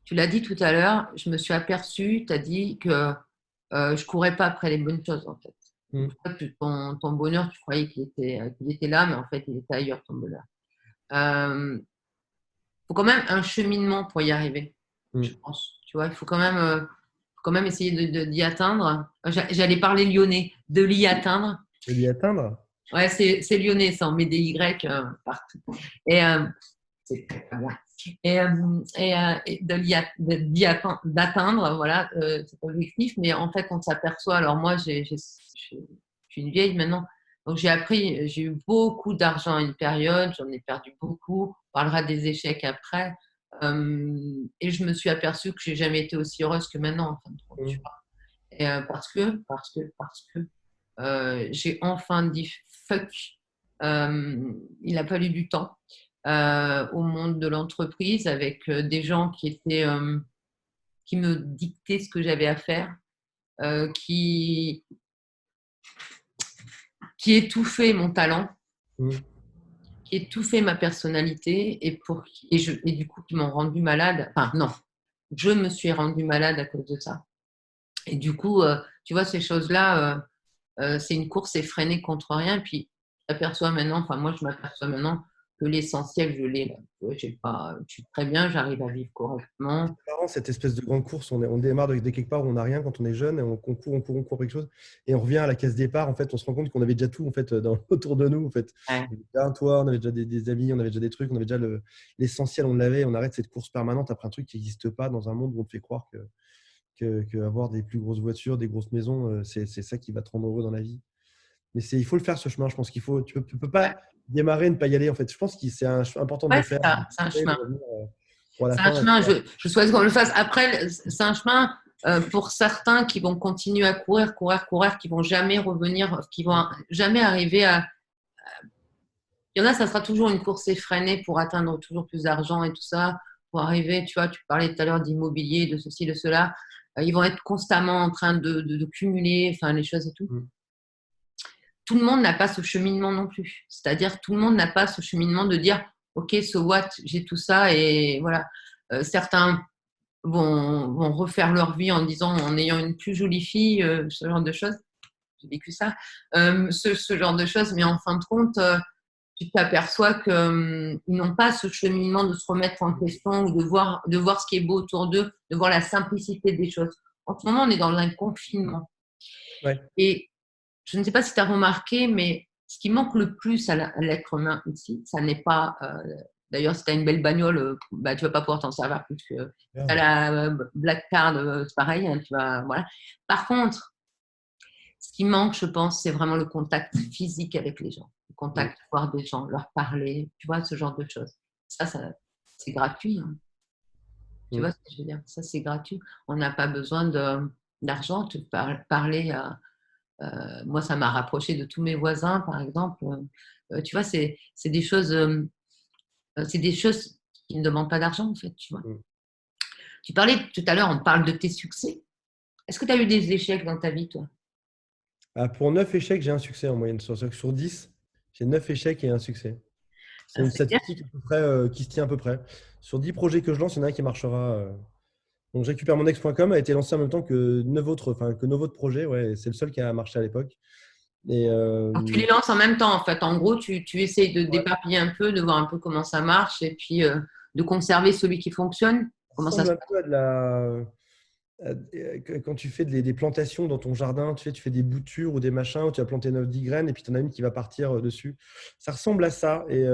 Speaker 1: tu l'as dit tout à l'heure, je me suis aperçue, tu as dit que je courais pas après les bonnes choses, en fait.
Speaker 2: Mm.
Speaker 1: Ton bonheur, tu croyais qu'il était là, mais en fait, il était ailleurs, ton bonheur. Faut quand même un cheminement pour y arriver, je
Speaker 2: Mm.
Speaker 1: pense. Tu vois, il faut quand même essayer d'y atteindre. J'allais parler lyonnais, de l'y atteindre.
Speaker 2: Et l'y atteindre.
Speaker 1: Ouais, c'est lyonnais, ça, on met des Y partout. Et c'est pas bien. Et d'atteindre voilà, cet objectif. Mais en fait, on s'aperçoit. Alors moi, je suis une vieille maintenant. Donc j'ai eu beaucoup d'argent à une période, j'en ai perdu beaucoup. On parlera des échecs après. Et je me suis aperçue que j'ai jamais été aussi heureuse que maintenant, en fin de compte, tu
Speaker 2: Mm.
Speaker 1: vois. Et, parce que j'ai enfin dit fuck. Il a fallu du temps au monde de l'entreprise avec des gens qui me dictaient ce que j'avais à faire, euh, qui, qui étouffaient mon talent,
Speaker 2: Mm.
Speaker 1: qui étouffaient ma personnalité et du coup qui m'ont rendu malade. Enfin, non, je me suis rendue malade à cause de ça. Et du coup, tu vois, ces choses-là, c'est une course effrénée contre rien. Puis, enfin, moi, je m'aperçois maintenant que l'essentiel, je l'ai là. Tu vois, je suis très bien, j'arrive à vivre correctement.
Speaker 2: C'est marrant, cette espèce de grande course. On démarre de quelque part où on n'a rien quand on est jeune et on court quelque chose. Et on revient à la case départ. En fait, on se rend compte qu'on avait déjà tout en fait, autour de nous. En fait.
Speaker 1: Ouais.
Speaker 2: On avait déjà un toit, on avait déjà des amis, on avait déjà des trucs, on avait déjà l'essentiel, on l'avait. On arrête cette course permanente après un truc qui n'existe pas dans un monde où on te fait croire que avoir des plus grosses voitures, des grosses maisons, c'est ça qui va te rendre heureux dans la vie. Mais il faut le faire ce chemin. Je pense qu'il faut. Tu peux
Speaker 1: Ouais,
Speaker 2: pas démarrer et ne pas y aller. En fait, je pense que c'est important de
Speaker 1: ouais,
Speaker 2: le faire.
Speaker 1: c'est un
Speaker 2: De
Speaker 1: chemin.
Speaker 2: revenir, pour à la
Speaker 1: C'est un
Speaker 2: fin.
Speaker 1: chemin, je souhaite qu'on le fasse. Après, c'est un chemin pour certains qui vont continuer à courir, qui vont jamais revenir, qui vont jamais arriver à. Il y en a, ça sera toujours une course effrénée pour atteindre toujours plus d'argent et tout ça, pour arriver, tu vois, tu parlais tout à l'heure d'immobilier, de ceci, de cela. Ils vont être constamment en train de cumuler, enfin, les choses et tout.
Speaker 2: Mm.
Speaker 1: Tout le monde n'a pas ce cheminement non plus. C'est-à-dire, tout le monde n'a pas ce cheminement de dire, ok, so what, j'ai tout ça et voilà. Certains vont refaire leur vie en disant, en ayant une plus jolie fille, ce genre de choses. J'ai vécu ça, ce genre de choses, mais en fin de compte, tu t'aperçois qu'ils n'ont pas ce cheminement de se remettre en question ou de voir ce qui est beau autour d'eux, de voir la simplicité des choses. En ce moment, on est dans un confinement.
Speaker 2: Ouais.
Speaker 1: Et je ne sais pas si tu as remarqué, mais ce qui manque le plus à l'être humain ici, ça n'est pas. D'ailleurs, si tu as une belle bagnole, bah, tu ne vas pas pouvoir t'en servir plus que. Tu as la Black Card, c'est pareil, hein, voilà. Par contre, ce qui manque, je pense, c'est vraiment le contact physique avec les gens. Le contact, voir des gens, leur parler, tu vois, ce genre de choses. Ça c'est gratuit. Hein. Tu vois ce que je veux dire? Ça, c'est gratuit. On n'a pas besoin d'argent. Tu peux parler à. Moi, ça m'a rapproché de tous mes voisins, par exemple. Tu vois, c'est des choses, c'est des choses qui ne demandent pas d'argent, en fait. Tu vois. Tu parlais tout à l'heure, on parle de tes succès. Est-ce que tu as eu des échecs dans ta vie, toi?
Speaker 2: Pour 9 échecs, j'ai un succès en moyenne. Sur 10, j'ai 9 échecs et un succès. C'est une
Speaker 1: C'est bien.
Speaker 2: statistique à peu près, qui se tient à peu près. Sur 10 projets que je lance, il y en a un qui marchera. Donc, je récupère mon ex.com a été lancé en même temps que 9 autres, que 9 autres projets. Ouais, c'est le seul qui a marché à l'époque. Et
Speaker 1: Alors, tu les lances en même temps, en fait. En gros, tu essayes de d'éparpiller un peu, de voir un peu comment ça marche et puis de conserver celui qui fonctionne.
Speaker 2: ça
Speaker 1: Comment ça
Speaker 2: ressemble
Speaker 1: se
Speaker 2: un
Speaker 1: passe?
Speaker 2: peu à quand tu fais des plantations dans ton jardin, tu fais des boutures ou des machins où tu vas planter 9-10 graines et puis tu en as une qui va partir dessus. Ça ressemble à ça. Et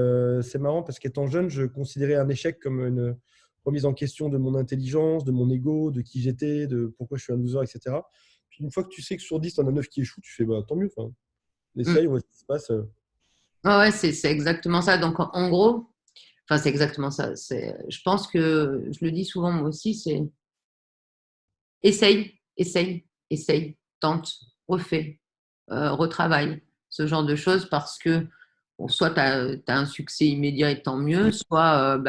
Speaker 2: c'est marrant parce qu'étant jeune, je considérais un échec comme une remise en question de mon intelligence, de mon ego, de qui j'étais, de pourquoi je suis un loser, etc. Puis une fois que tu sais que sur 10, tu en as 9 qui échouent, tu fais bah, tant mieux. Enfin, on
Speaker 1: Mm.
Speaker 2: essaye, on voit ce qui se passe.
Speaker 1: Ouais, ouais, c'est exactement ça. Donc, en gros, enfin, c'est exactement ça. Je pense que je le dis souvent moi aussi, c'est essaye, essaye, essaye, tente, refais, retravaille, ce genre de choses parce que bon, soit tu as un succès immédiat et tant mieux, soit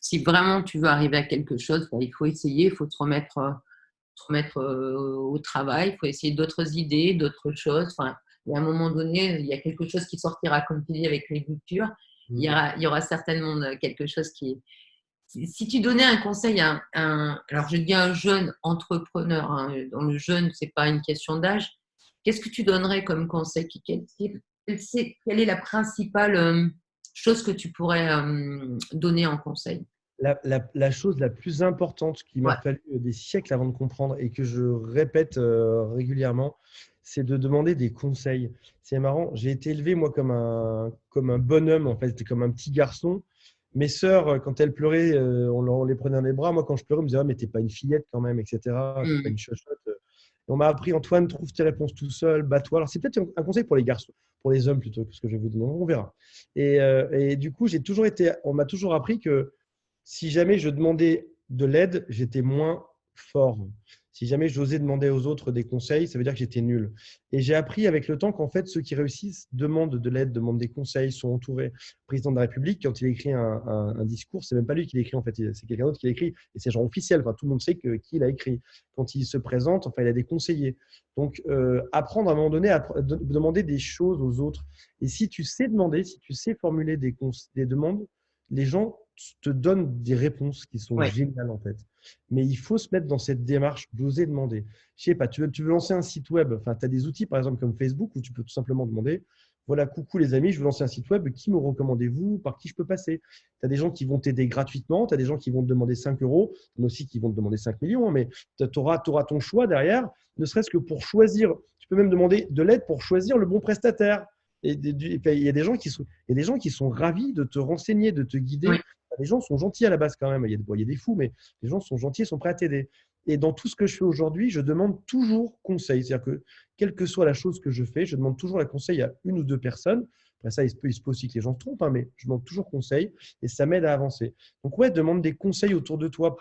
Speaker 1: si vraiment tu veux arriver à quelque chose, ben, il faut essayer, il faut se remettre au travail, il faut essayer d'autres idées, d'autres choses. Enfin, à un moment donné, il y a quelque chose qui sortira, comme tu dis, avec les boutures. Il y aura certainement quelque chose qui, si tu donnais un conseil à alors je dis un jeune entrepreneur, hein, dans le jeune, c'est pas une question d'âge, qu'est-ce que tu donnerais comme conseil? Quelle est la principale chose que tu pourrais donner en conseil?
Speaker 2: La chose la plus importante qui m'a
Speaker 1: Ouais.
Speaker 2: fallu des siècles avant de comprendre et que je répète régulièrement, c'est de demander des conseils. C'est marrant, j'ai été élevé moi comme un bonhomme, en fait, comme un petit garçon. Mes sœurs, quand elles pleuraient, on les prenait dans les bras. Moi, quand je pleurais, on me disait ah, mais t'es pas une fillette quand même, etc. T'es pas
Speaker 1: Mm.
Speaker 2: une chochotte. Et on m'a appris, Antoine, trouve tes réponses tout seul, bats-toi. Alors, c'est peut-être un conseil pour les garçons, pour les hommes plutôt que ce que je vais vous donner. On verra. Et du coup, on m'a toujours appris que si jamais je demandais de l'aide, j'étais moins fort. Si jamais j'osais demander aux autres des conseils, ça veut dire que j'étais nul. Et j'ai appris avec le temps qu'en fait, ceux qui réussissent demandent de l'aide, demandent des conseils, sont entourés. Le président de la République, quand il écrit un discours, c'est même pas lui qui l'écrit en fait, c'est quelqu'un d'autre qui l'écrit. Et c'est genre officiel, enfin, tout le monde sait qui l'a écrit. Quand il se présente, enfin, il a des conseillers. Donc, apprendre à un moment donné à demander des choses aux autres. Et si tu sais demander, si tu sais formuler des demandes, les gens te donnent des réponses qui sont
Speaker 1: Ouais.
Speaker 2: géniales en fait. Mais il faut se mettre dans cette démarche d'oser demander. Je sais pas, tu veux lancer un site web, enfin, tu as des outils par exemple comme Facebook où tu peux tout simplement demander, voilà, coucou les amis, je veux lancer un site web, qui me recommandez-vous, par qui je peux passer? Tu as des gens qui vont t'aider gratuitement, tu as des gens qui vont te demander 5 euros, tu en as aussi qui vont te demander 5 millions, mais tu auras ton choix derrière, ne serait-ce que pour choisir, tu peux même demander de l'aide pour choisir le bon prestataire. Et il y a des gens qui sont ravis de te renseigner, de te
Speaker 1: Oui.
Speaker 2: guider. Les gens sont gentils à la base quand même. Il y a des fous, mais les gens sont gentils et sont prêts à t'aider. Et dans tout ce que je fais aujourd'hui, je demande toujours conseil. C'est-à-dire que quelle que soit la chose que je fais, je demande toujours la conseil à une ou deux personnes. Après ça, il se peut aussi que les gens se trompent, hein, mais je demande toujours conseil et ça m'aide à avancer. Donc ouais, demande des conseils autour de toi,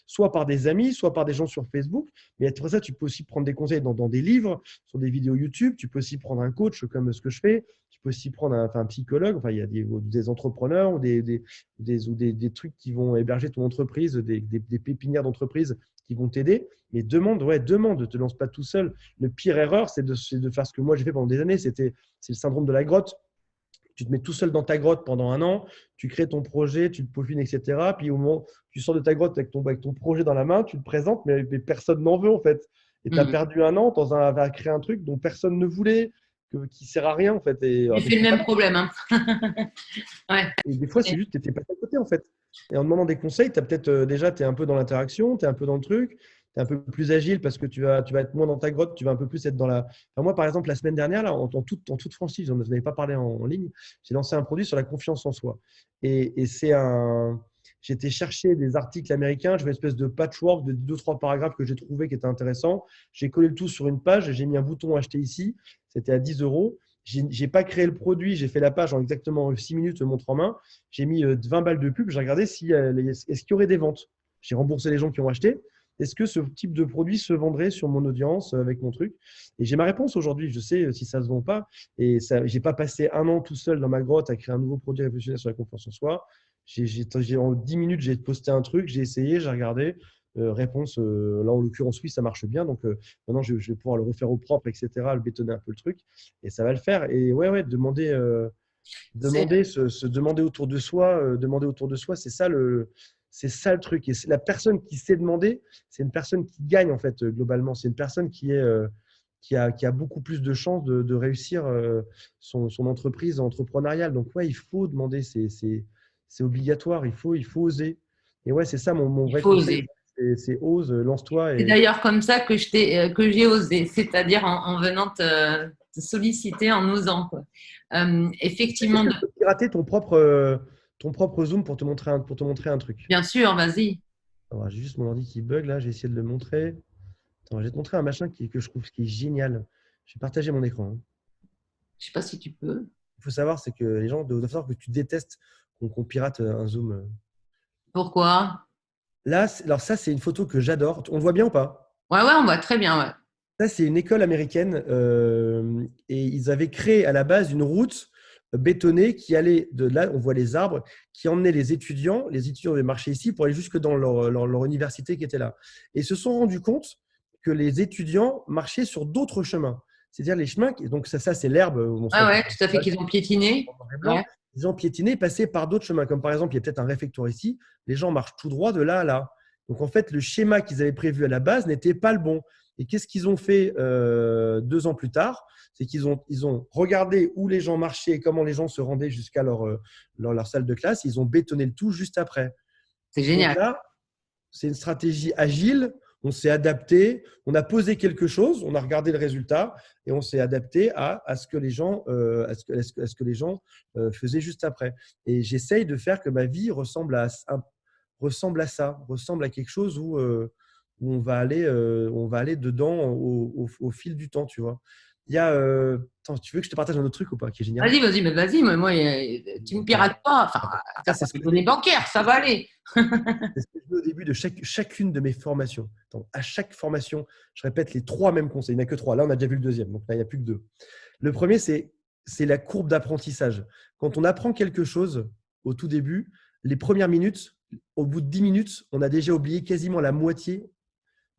Speaker 2: soit par des amis, soit par des gens sur Facebook. Mais après ça, tu peux aussi prendre des conseils dans des livres, sur des vidéos YouTube. Tu peux aussi prendre un coach comme ce que je fais. Tu peux aussi prendre un psychologue. Enfin, il y a des entrepreneurs ou des trucs qui vont héberger ton entreprise, des pépinières d'entreprise qui vont t'aider. Mais demande, ne te lance pas tout seul. Le pire erreur, c'est de faire ce que moi j'ai fait pendant des années. C'est le syndrome de la grotte. tu te mets tout seul dans ta grotte pendant un an, tu crées ton projet, tu te peaufines, etc. Puis au moment où tu sors de ta grotte avec ton projet dans la main, tu le présentes, mais personne n'en veut en fait. Et tu as
Speaker 1: Mhm.
Speaker 2: perdu un an à créer un truc dont personne ne voulait, qui ne sert à rien en fait.
Speaker 1: J'ai fait le même problème. Hein. Ouais.
Speaker 2: Et des fois, c'est juste que tu n'étais pas à côté, en fait. Et en demandant des conseils, tu as peut-être déjà, tu es un peu dans l'interaction, tu es un peu dans le truc, tu es un peu plus agile parce que tu vas être moins dans ta grotte, tu vas un peu plus être dans la. Enfin, moi, par exemple, la semaine dernière, là, en toute franchise, je n'en avais pas parlé en ligne, j'ai lancé un produit sur la confiance en soi. Et c'est un. J'étais chercher des articles américains, je fais une espèce de patchwork de 2-3 paragraphes que j'ai trouvé qui étaient intéressants. J'ai collé le tout sur une page, j'ai mis un bouton acheter ici, c'était à 10 euros. J'ai pas créé le produit, j'ai fait la page en exactement 6 minutes, montre en main. J'ai mis 20 balles de pub, j'ai regardé si, est-ce qu'il y aurait des ventes. J'ai remboursé les gens qui ont acheté. Est-ce que ce type de produit se vendrait sur mon audience avec mon truc? Et j'ai ma réponse aujourd'hui. Je sais si ça se vend pas. Et je n'ai pas passé un an tout seul dans ma grotte à créer un nouveau produit révolutionnaire sur la confiance en soi. En 10 minutes, j'ai posté un truc, j'ai essayé, j'ai regardé. Réponse, là en l'occurrence, oui, ça marche bien. Donc maintenant, je vais pouvoir le refaire au propre, etc., le bétonner un peu le truc. Et ça va le faire. Et ouais,
Speaker 1: C'est
Speaker 2: demander autour de soi, c'est ça le truc. Et la personne qui sait demander, c'est une personne qui gagne en fait globalement. C'est une personne qui a beaucoup plus de chances de réussir son entreprise entrepreneuriale. Donc ouais, il faut demander, c'est obligatoire. Il faut oser. Et ouais, c'est ça mon
Speaker 1: il
Speaker 2: vrai
Speaker 1: faut
Speaker 2: conseil.
Speaker 1: oser.
Speaker 2: C'est ose, lance-toi
Speaker 1: C'est
Speaker 2: et
Speaker 1: d'ailleurs comme ça que j'ai osé, c'est-à-dire en venant te solliciter, en osant. Quoi.
Speaker 2: est-ce
Speaker 1: Effectivement,
Speaker 2: que je peux pirater ton propre Zoom pour te montrer un truc?
Speaker 1: bien sûr, vas-y.
Speaker 2: Alors, j'ai juste mon ordi qui bug là, j'ai essayé de le montrer. Attends, je vais te montrer un machin que je trouve qui est génial. Je vais partager mon écran, hein.
Speaker 1: Je ne sais pas si tu peux.
Speaker 2: Il faut savoir, c'est que les gens doivent savoir que tu détestes qu'on pirate un Zoom.
Speaker 1: Pourquoi?
Speaker 2: Là, alors ça, c'est une photo que j'adore. On le voit bien ou pas?
Speaker 1: Ouais, on voit très bien. Ouais.
Speaker 2: Ça, c'est une école américaine et ils avaient créé à la base une route bétonnée qui allait de là, on voit les arbres, qui emmenait les étudiants. Les étudiants devaient marcher ici pour aller jusque dans leur université qui était là. Et ils se sont rendus compte que les étudiants marchaient sur d'autres chemins. C'est-à-dire les chemins, donc ça c'est l'herbe, on se
Speaker 1: Ah
Speaker 2: voit
Speaker 1: ouais, tout à fait, qu'ils ont piétiné.
Speaker 2: en noir et blanc.
Speaker 1: Ouais.
Speaker 2: Les gens piétinaient, passaient par d'autres chemins, comme par exemple, il y a peut-être un réfectoire ici, les gens marchent tout droit de là à là. Donc en fait, le schéma qu'ils avaient prévu à la base n'était pas le bon. Et qu'est-ce qu'ils ont fait 2 ans plus tard? C'est qu'ils ont regardé où les gens marchaient et comment les gens se rendaient jusqu'à leur salle de classe. Ils ont bétonné le tout juste après.
Speaker 1: C'est
Speaker 2: Donc
Speaker 1: génial.
Speaker 2: là, c'est une stratégie agile. On s'est adapté, on a posé quelque chose, on a regardé le résultat et on s'est adapté à ce que les gens, à ce que les gens faisaient juste après. Et j'essaye de faire que ma vie ressemble à ça, ressemble à quelque chose où on va aller dedans au fil du temps, tu vois. Il y a, attends, tu veux que je te partage un autre truc ou pas qui est génial?
Speaker 1: Vas-y, mais vas-y, mais moi, tu ne me
Speaker 2: Attends,
Speaker 1: pirates pas. Enfin,
Speaker 2: attends. Ça,
Speaker 1: t'as
Speaker 2: c'est
Speaker 1: pas
Speaker 2: ce
Speaker 1: mes
Speaker 2: que je
Speaker 1: données bancaires, ça va aller.
Speaker 2: C'est ce que je dis au début de chacune de mes formations. Attends, à chaque formation, je répète les 3 mêmes conseils. Il n'y en a que 3. Là, on a déjà vu le deuxième. Donc là, il n'y a plus que 2. Le premier, c'est la courbe d'apprentissage. Quand on apprend quelque chose au tout début, les premières minutes, au bout de 10 minutes, on a déjà oublié quasiment la moitié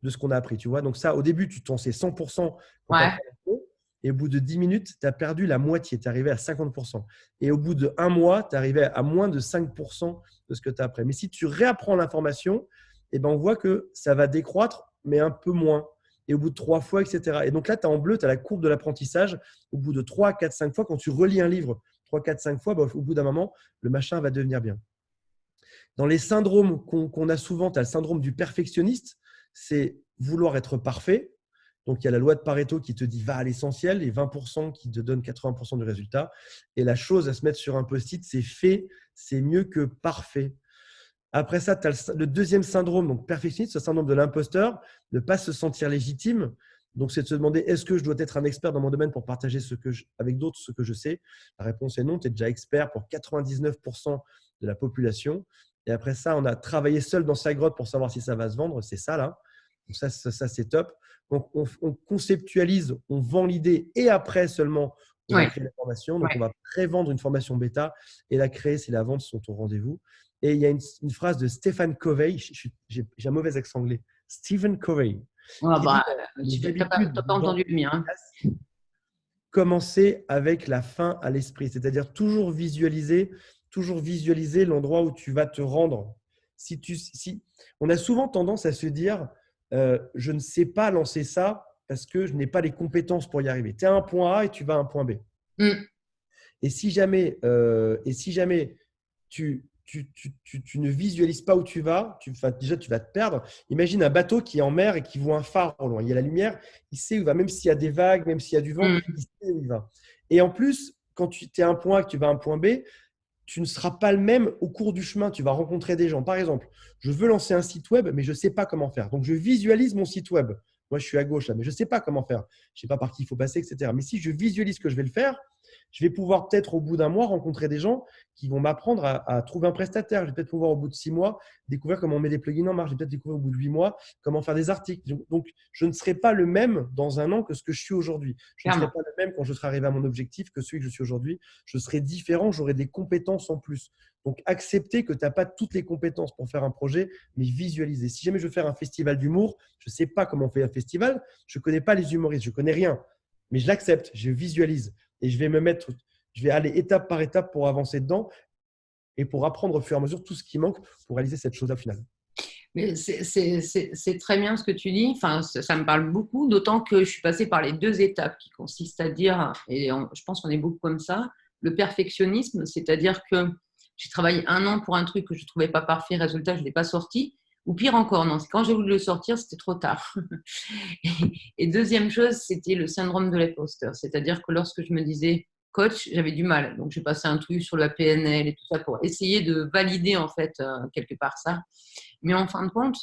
Speaker 2: de ce qu'on a appris. Tu vois. Donc ça, au début, tu t'en sais 100% quand tu
Speaker 1: Ouais.
Speaker 2: apprends l'info. Et au bout de 10 minutes, tu as perdu la moitié. Tu es arrivé à 50%. Et au bout d'un mois, tu es arrivé à moins de 5% de ce que tu as appris. Mais si tu réapprends l'information, eh ben, on voit que ça va décroître, mais un peu moins. Et au bout de 3 fois, etc. Et donc là, tu as en bleu, tu as la courbe de l'apprentissage. Au bout de 3, 4, 5 fois, quand tu relis un livre 3, 4, 5 fois, au bout d'un moment, le machin va devenir bien. Dans les syndromes qu'on a souvent, tu as le syndrome du perfectionniste, c'est vouloir être parfait. Donc, il y a la loi de Pareto qui te dit va à l'essentiel, les 20% qui te donnent 80% du résultat. Et la chose à se mettre sur un post-it, c'est fait, c'est mieux que parfait. Après ça, tu as le deuxième syndrome, donc perfectionniste, ce syndrome de l'imposteur, ne pas se sentir légitime. Donc, c'est de se demander est-ce que je dois être un expert dans mon domaine pour partager avec d'autres ce que je sais? La réponse est non, tu es déjà expert pour 99% de la population. Et après ça, on a travaillé seul dans sa grotte pour savoir si ça va se vendre. C'est ça, là. Donc, ça c'est top. Donc, on conceptualise, on vend l'idée et après seulement, on va
Speaker 1: Ouais.
Speaker 2: créer la formation. Donc, on
Speaker 1: Ouais.
Speaker 2: va pré-vendre une formation bêta et la créer si la vente sont au rendez-vous. Et il y a une phrase de Stephen Covey, j'ai un mauvais accent anglais, Stephen Covey,
Speaker 1: Ouais,
Speaker 2: qui dit
Speaker 1: bah,
Speaker 2: les
Speaker 1: tu n'as pas
Speaker 2: habitudes des gens
Speaker 1: entendu le mien. Hein.
Speaker 2: efficaces commencer avec la fin à l'esprit, c'est-à-dire toujours visualiser l'endroit où tu vas te rendre. On a souvent tendance à se dire, je ne sais pas lancer ça parce que je n'ai pas les compétences pour y arriver. Tu es à un point A et tu vas à un point B.
Speaker 1: Mm.
Speaker 2: Et si jamais tu ne visualises pas où tu vas, déjà tu vas te perdre. Imagine un bateau qui est en mer et qui voit un phare au loin. Il y a la lumière, il sait où il va, même s'il y a des vagues, même s'il y a du vent,
Speaker 1: Mm.
Speaker 2: il sait où il va. Et en plus, quand tu es à un point A et que tu vas à un point B, tu ne seras pas le même au cours du chemin. Tu vas rencontrer des gens. Par exemple, je veux lancer un site web, mais je ne sais pas comment faire. Donc, je visualise mon site web. Moi, je suis à gauche là, mais je ne sais pas comment faire. Je ne sais pas par qui il faut passer, etc. Mais si je visualise que je vais le faire, je vais pouvoir peut-être au bout d'un mois rencontrer des gens qui vont m'apprendre à trouver un prestataire. Je vais peut-être pouvoir au bout de 6 mois découvrir comment on met des plugins en marche. Je vais peut-être découvrir au bout de 8 mois comment faire des articles. Donc, je ne serai pas le même dans un an que ce que je suis aujourd'hui. Je ne serai
Speaker 1: Clairement.
Speaker 2: pas le même quand je serai arrivé à mon objectif que celui que je suis aujourd'hui. Je serai différent, j'aurai des compétences en plus. Donc, accepter que tu n'as pas toutes les compétences pour faire un projet, mais visualiser. Si jamais je veux faire un festival d'humour, je ne sais pas comment on fait un festival, je ne connais pas les humoristes, je ne connais rien. Mais je l'accepte, je visualise et je vais aller étape par étape pour avancer dedans et pour apprendre au fur et à mesure tout ce qui manque pour réaliser cette chose-là au final.
Speaker 1: Mais c'est très bien ce que tu dis. Enfin, ça me parle beaucoup, d'autant que je suis passée par les deux étapes qui consistent à dire, et je pense qu'on est beaucoup comme ça, le perfectionnisme, c'est-à-dire que j'ai travaillé 1 an pour un truc que je ne trouvais pas parfait, résultat, je ne l'ai pas sorti. Ou pire encore, non, quand j'ai voulu le sortir, c'était trop tard. Et deuxième chose, c'était le syndrome de l'imposteur, c'est-à-dire que lorsque je me disais coach, j'avais du mal. Donc, j'ai passé un truc sur la PNL et tout ça pour essayer de valider en fait quelque part ça. Mais en fin de compte,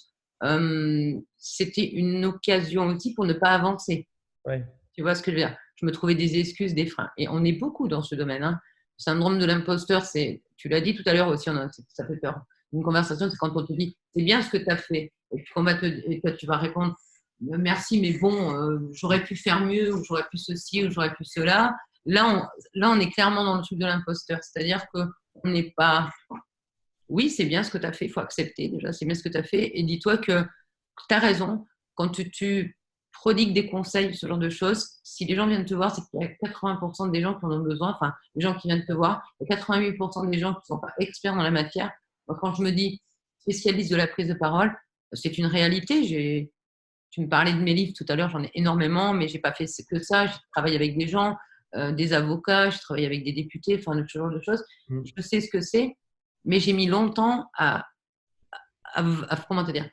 Speaker 1: c'était une occasion aussi pour ne pas avancer.
Speaker 2: Ouais.
Speaker 1: Tu vois ce que je veux dire? Je me trouvais des excuses, des freins. Et on est beaucoup dans ce domaine. Hein. Le syndrome de l'imposteur, tu l'as dit tout à l'heure aussi, ça fait peur. Une conversation, c'est quand on te dit, c'est bien ce que tu as fait. Et puis et toi, tu vas répondre, merci, mais bon, j'aurais pu faire mieux, ou j'aurais pu ceci, ou j'aurais pu cela. Là, on est clairement dans le truc de l'imposteur. C'est-à-dire qu'on n'est pas oui, c'est bien ce que tu as fait, il faut accepter déjà, c'est bien ce que tu as fait. Et dis-toi que tu as raison, quand tu prodigues des conseils, ce genre de choses, si les gens viennent te voir, c'est qu'il y a 80% des gens qui en ont besoin, enfin, les gens qui viennent te voir, et 88% des gens qui ne sont pas experts dans la matière. Moi, quand je me dis spécialiste de la prise de parole, c'est une réalité. Tu me parlais de mes livres tout à l'heure, j'en ai énormément, mais je n'ai pas fait que ça. Je travaille avec des gens, des avocats, je travaille avec des députés, enfin, ce genre de choses.
Speaker 2: Mm.
Speaker 1: Je sais ce que c'est, mais j'ai mis longtemps comment te dire,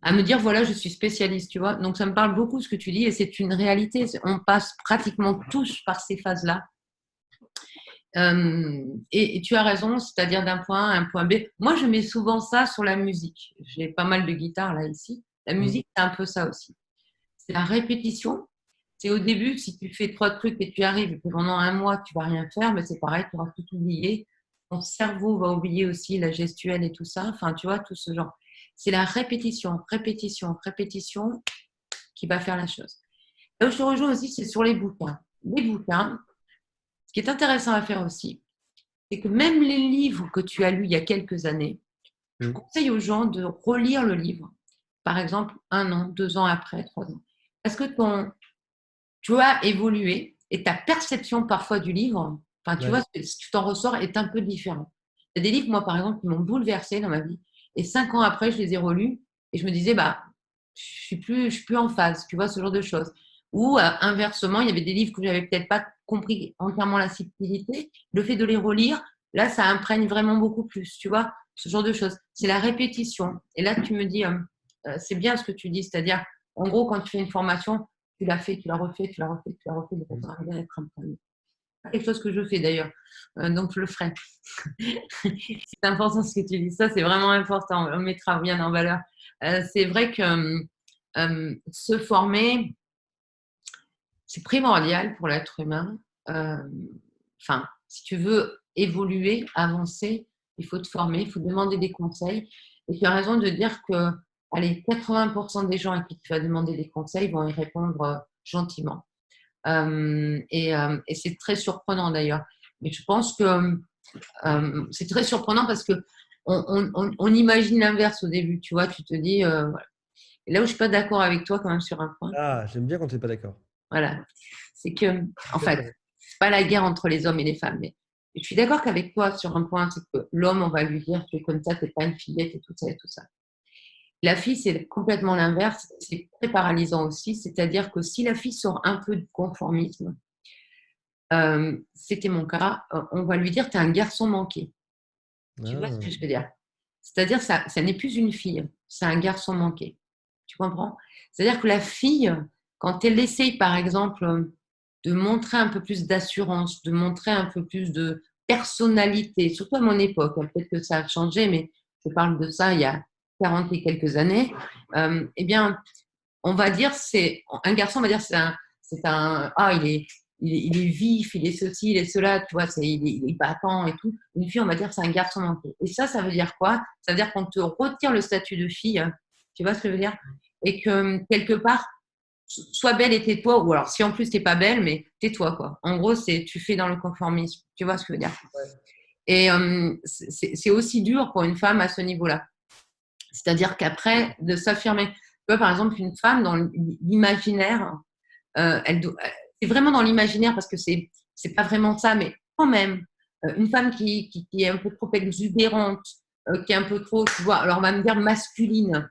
Speaker 1: à me dire, voilà, je suis spécialiste, tu vois. Donc, ça me parle beaucoup ce que tu dis et c'est une réalité. On passe pratiquement tous par ces phases-là. Et tu as raison, c'est-à-dire d'un point A à un point B. Moi, je mets souvent ça sur la musique. J'ai pas mal de guitare là, ici. La
Speaker 2: Mm.
Speaker 1: musique, c'est un peu ça aussi. C'est la répétition. C'est au début, si tu fais 3 trucs et tu arrives, et puis pendant 1 mois, tu vas rien faire, mais c'est pareil, tu auras tout oublié. Ton cerveau va oublier aussi la gestuelle et tout ça. Enfin, tu vois, tout ce genre. C'est la répétition, répétition, répétition qui va faire la chose. Là où je te rejoins aussi, c'est sur les bouquins. Les bouquins, ce qui est intéressant à faire aussi, c'est que même les livres que tu as lus il y a quelques années, je
Speaker 2: Mm.
Speaker 1: conseille aux gens de relire le livre. Par exemple, 1 an, 2 ans après, 3 ans. Parce que tu as évolué et ta perception parfois du livre, enfin, tu vois,
Speaker 2: Ouais.
Speaker 1: ce que tu t'en ressors est un peu différent. Il y a des livres, moi, par exemple, qui m'ont bouleversée dans ma vie. Et 5 ans après, je les ai relus et je me disais, bah, je suis plus en phase, tu vois, ce genre de choses. Ou inversement, il y avait des livres que j'avais peut-être pas compris entièrement la subtilité. Le fait de les relire, là, ça imprègne vraiment beaucoup plus, tu vois, ce genre de choses. C'est la répétition. Et là, tu me dis, c'est bien ce que tu dis, c'est-à-dire, en gros, quand tu fais une formation, tu l'as fait, tu l'as refait, tu l'as refait, tu l'as refait, pour
Speaker 2: Mm.
Speaker 1: arriver à être imprégné. C'est quelque chose que je fais d'ailleurs, donc je le ferai. C'est important ce que tu dis, ça c'est vraiment important, on le mettra bien en valeur. C'est vrai que se former, c'est primordial pour l'être humain. Enfin, si tu veux évoluer, avancer, il faut te former, il faut demander des conseils. Et tu as raison de dire que allez, 80% des gens à qui tu vas demander des conseils vont y répondre gentiment. Et c'est très surprenant d'ailleurs. Mais je pense que c'est très surprenant parce que on imagine l'inverse au début. Tu vois, tu te dis, voilà. Et là où je suis pas d'accord avec toi quand même sur un point,
Speaker 2: Ah, j'aime bien quand tu n'es pas d'accord.
Speaker 1: Voilà. C'est que, en fait,
Speaker 2: Exactement.
Speaker 1: c'est pas la guerre entre les hommes et les femmes. Mais je suis d'accord qu'avec toi sur un point, c'est que l'homme, on va lui dire, tu es comme ça, tu n'es pas une fillette et tout ça et tout ça. La fille, c'est complètement l'inverse. C'est très paralysant aussi. C'est-à-dire que si la fille sort un peu du conformisme, c'était mon cas, on va lui dire, tu es un garçon manqué. Tu vois ce
Speaker 2: Ah,
Speaker 1: que je veux dire? C'est-à-dire, ça n'est plus une fille, c'est un garçon manqué. Tu comprends? C'est-à-dire que la fille, quand elle essaye, par exemple, de montrer un peu plus d'assurance, de montrer un peu plus de personnalité, surtout à mon époque, hein, peut-être que ça a changé, mais je parle de ça il y a 40 et quelques années, eh bien, on va dire, c'est un garçon, on va dire, il est vif, il est ceci, il est cela, tu vois, il est battant et tout. Une fille, on va dire, c'est un garçon manqué. Et ça veut dire quoi? Ça veut dire qu'on te retire le statut de fille, tu vois ce que je veux dire? Et que quelque part, sois belle et tais-toi, ou alors si en plus t'es pas belle, mais tais-toi, quoi. En gros, c'est tu fais dans le conformisme, tu vois ce que je veux dire?
Speaker 2: ouais.
Speaker 1: Et c'est aussi dur pour une femme à ce niveau-là. C'est-à-dire qu'après, de s'affirmer. Tu vois, par exemple, une femme dans l'imaginaire, c'est vraiment dans l'imaginaire parce que c'est pas vraiment ça, mais quand même, une femme qui est un peu trop exubérante, qui est un peu trop, tu vois, alors on va me dire masculine.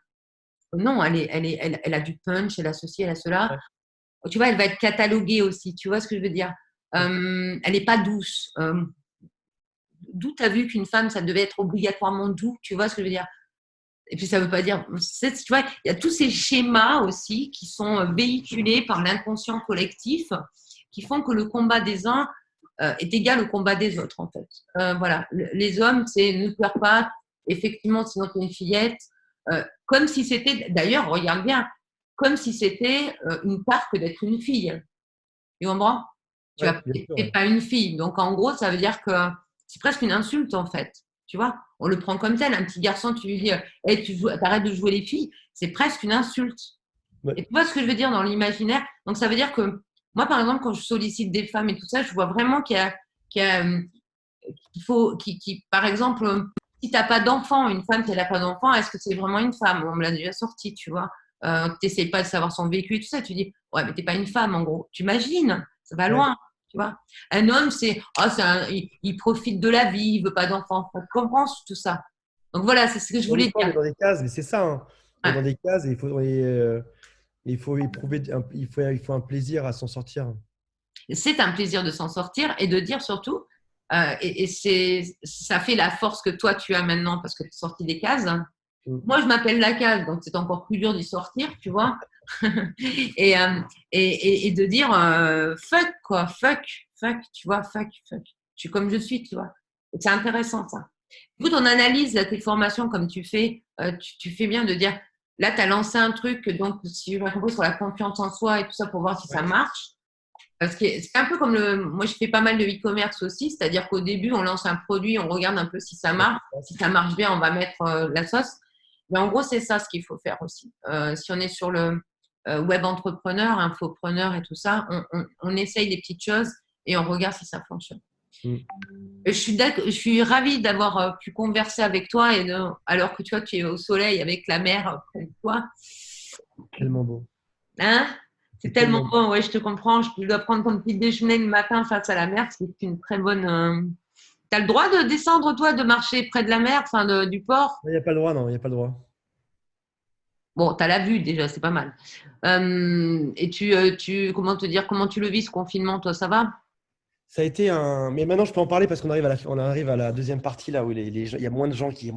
Speaker 1: Non, elle a du punch, elle a ceci, elle a cela.
Speaker 2: Ouais.
Speaker 1: Tu vois, elle va être cataloguée aussi, tu vois ce que je veux dire. Elle n'est pas douce. D'où tu as vu qu'une femme, ça devait être obligatoirement doux, tu vois ce que je veux dire. Et puis ça ne veut pas dire, tu vois, il y a tous ces schémas aussi qui sont véhiculés par l'inconscient collectif, qui font que le combat des uns est égal au combat des autres, en fait. Voilà, les hommes, c'est ne pleure pas, effectivement, sinon tu es une fillette, comme si c'était, d'ailleurs, regarde bien, comme si c'était une part que d'être une fille. Tu comprends? Tu
Speaker 2: Ouais, bien sûr.
Speaker 1: n'es pas une fille. Donc, en gros, ça veut dire que c'est presque une insulte, en fait. Tu vois? On le prend comme tel. Un petit garçon, tu lui dis hey, t'arrêtes de jouer les filles. C'est presque une insulte.
Speaker 2: Ouais.
Speaker 1: Et tu vois ce que je veux dire dans l'imaginaire? Donc, ça veut dire que moi, par exemple, quand je sollicite des femmes et tout ça, je vois vraiment qu'il y a, qu'il faut, par exemple, si tu n'as pas d'enfant, une femme qui n'a pas d'enfant, est-ce que c'est vraiment une femme? On me l'a déjà sorti, tu vois. Tu n'essayes pas de savoir son vécu et tout ça. Tu dis, ouais, mais tu n'es pas une femme, en gros. Tu imagines, ça va
Speaker 2: Ouais.
Speaker 1: loin, tu vois. Un homme, il profite de la vie, il veut pas d'enfant. Tu comprends tout ça. Donc voilà, c'est ce que je
Speaker 2: On est
Speaker 1: voulais
Speaker 2: on
Speaker 1: dire.
Speaker 2: est dans des cases, mais c'est ça, hein. On est
Speaker 1: Ouais.
Speaker 2: dans des cases et il faut éprouver, il faut un plaisir à s'en sortir.
Speaker 1: C'est un plaisir de s'en sortir et de dire surtout, ça fait la force que toi tu as maintenant parce que tu es sorti des cases.
Speaker 2: Mm.
Speaker 1: Moi, je m'appelle la case, donc c'est encore plus dur d'y sortir, tu vois. Et de dire fuck, quoi, fuck, tu vois, fuck. Je suis comme je suis, tu vois. C'est intéressant, ça. Écoute, on analyse là, tes formations comme tu fais. Tu fais bien de dire, là, tu as lancé un truc, donc si je compris sur la confiance en soi et tout ça pour voir si ça
Speaker 2: Ouais.
Speaker 1: marche. Parce que c'est un peu comme moi je fais pas mal de e-commerce aussi, c'est-à-dire qu'au début on lance un produit, on regarde un peu si ça
Speaker 2: Ouais,
Speaker 1: marche, si ça marche bien on va mettre la sauce. Mais en gros c'est ça ce qu'il faut faire aussi. Si on est sur le web entrepreneur, infopreneur et tout ça, on essaye des petites choses et on regarde si ça fonctionne.
Speaker 2: Mm.
Speaker 1: Je suis ravie d'avoir pu converser avec toi alors que tu vois tu es au soleil avec la mer près de toi.
Speaker 2: Tellement beau.
Speaker 1: Hein? C'est
Speaker 2: C'est
Speaker 1: tellement
Speaker 2: tellement beau.
Speaker 1: bon, ouais, je te comprends. Je dois prendre ton petit déjeuner le matin face à la mer, c'est une très bonne. Tu as le droit de descendre, toi, de marcher près de la mer, enfin du port.
Speaker 2: Il n'y a pas le droit, non, il n'y a pas le droit.
Speaker 1: Bon, tu as la vue déjà, c'est pas mal. Et comment te dire, comment tu le vis ce confinement, toi, ça va?
Speaker 2: Ça a été un. Mais maintenant, je peux en parler parce on arrive à la deuxième partie là où il y a il y a moins de gens qui